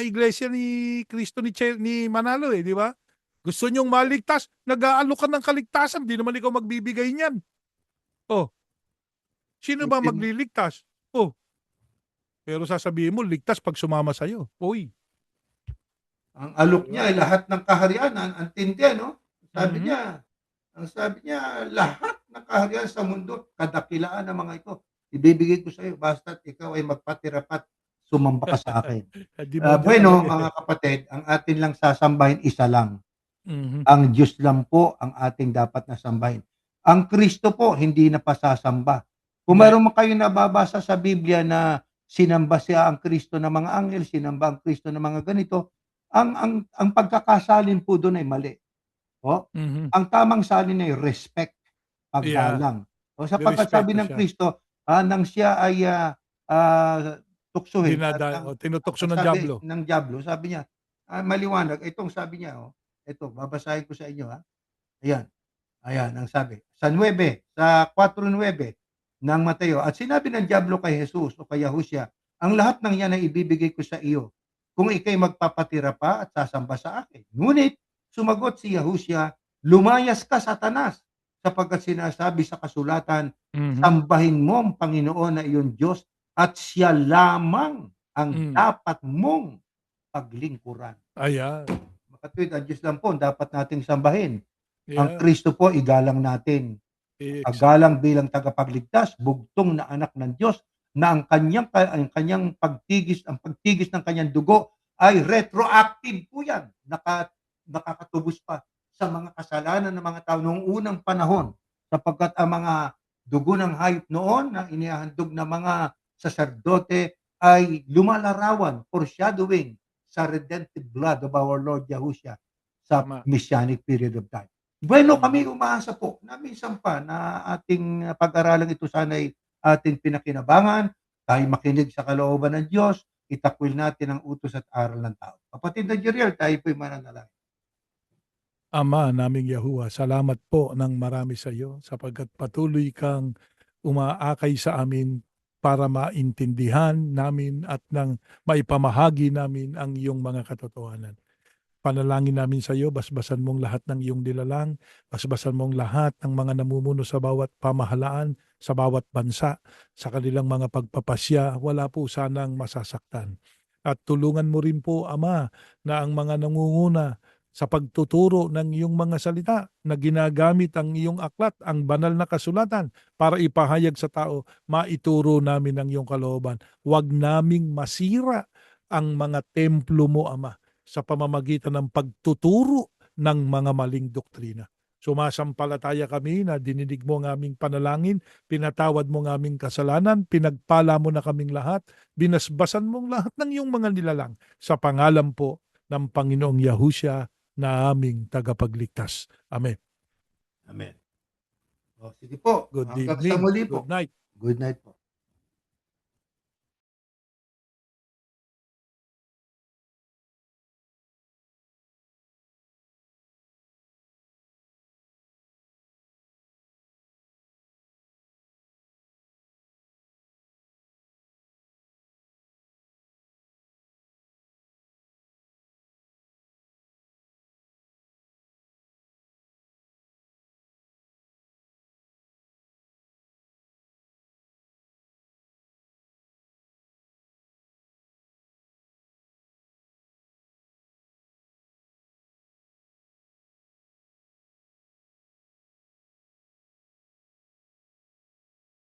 iglesia ni Kristo ni Manalo di ba? Gusto nyong maligtas, nag-aalok ka ng kaligtasan, di naman ikaw magbibigay niyan. Sino ba magliligtas? Pero sasabihin mo, ligtas pag sumama sa'yo. Uy. Ang alok niya ay lahat ng kaharian, ang tindi, no? Sabi niya, lahat ng kaharian sa mundo, kadakilaan ng mga ito, ibibigay ko sa iyo, basta't ikaw ay magpatirapat, sumamba ka sa akin. Bueno, mga kapatid, ang atin lang sasambahin, isa lang. Ang Diyos lang po ang ating dapat na sambahin. Ang Kristo po, hindi na pasasamba. Kung mayroon kayo nababasa sa Biblia na sinamba siya ang Kristo ng mga anghel, sinamba ang Kristo ng mga ganito, ang pagkakasalin po doon ay mali. Ang tamang salin ay respect, paggalang. Sapagkat sabi ng Kristo, nang siya ay tuksuhin, tinutukso ng diablo. Ng diablo, sabi niya, maliwanag, itong sabi niya, ito, babasahin ko sa inyo, Ayan, ang sabi. Sa 4:9, ng Mateo. At sinabi ng diablo kay Jesus o kay Yahushua, ang lahat ng yan ay ibibigay ko sa iyo kung ikay magpapatira pa at sasamba sa akin. Ngunit, sumagot si Yahushua, lumayas ka, Satanas, sapagkat sinasabi sa kasulatan, Mhm. sambahin mo ang Panginoon na iyong Diyos at siya lamang ang Mm. dapat mong paglingkuran. Ayan. Makatwid, ang Diyos lang po ang dapat nating sambahin. Ang Yeah. Kristo po, igalang natin. Exactly. Paggalang bilang tagapagligtas, bugtong na anak ng Diyos, na ang kanyang pagtigis ng kanyang dugo ay retroactive po yan. Nakakatubos pa sa mga kasalanan ng mga tao noong unang panahon, sapagkat ang mga dugo ng hayop noon na inihahandog ng mga saserdote ay lumalarawan, foreshadowing sa redemptive blood of our Lord Yahushua sa Tama. Messianic period of time. Bueno, Mhm. kami umaasa po na minsan pa na ating pag-aralan ito sana'y ating pinakinabangan, tayo makinig sa kalooban ng Diyos, itakwil natin ang utos at aral ng tao. Kapatid na Jeriel, tayo po'y mananalangin. Ama naming Yahuwah, salamat po ng marami sa iyo sapagkat patuloy kang umaakay sa amin para maintindihan namin at nang maipamahagi namin ang iyong mga katotohanan. Panalangin namin sa iyo, basbasan mong lahat ng iyong nilalang, basbasan mong lahat ng mga namumuno sa bawat pamahalaan, sa bawat bansa, sa kanilang mga pagpapasya, wala po sanang masasaktan. At tulungan mo rin po, Ama, na ang mga nangunguna sa pagtuturo ng iyong mga salita na ginagamit ang iyong aklat, ang banal na kasulatan para ipahayag sa tao, maituro namin ang iyong kalooban. Huwag naming masira ang mga templo mo, Ama, sa pamamagitan ng pagtuturo ng mga maling doktrina. Sumasampalataya kami na dinidig mo ang aming panalangin, pinatawad mo ang aming kasalanan, pinagpala mo na kaming lahat, binasbasan mong lahat ng iyong mga nilalang sa pangalan po ng Panginoong Yahushua na aming tagapagligtas. Amen. Amen. O, sige po. Good Hanggang sa evening. muli po. Good night. Good night po.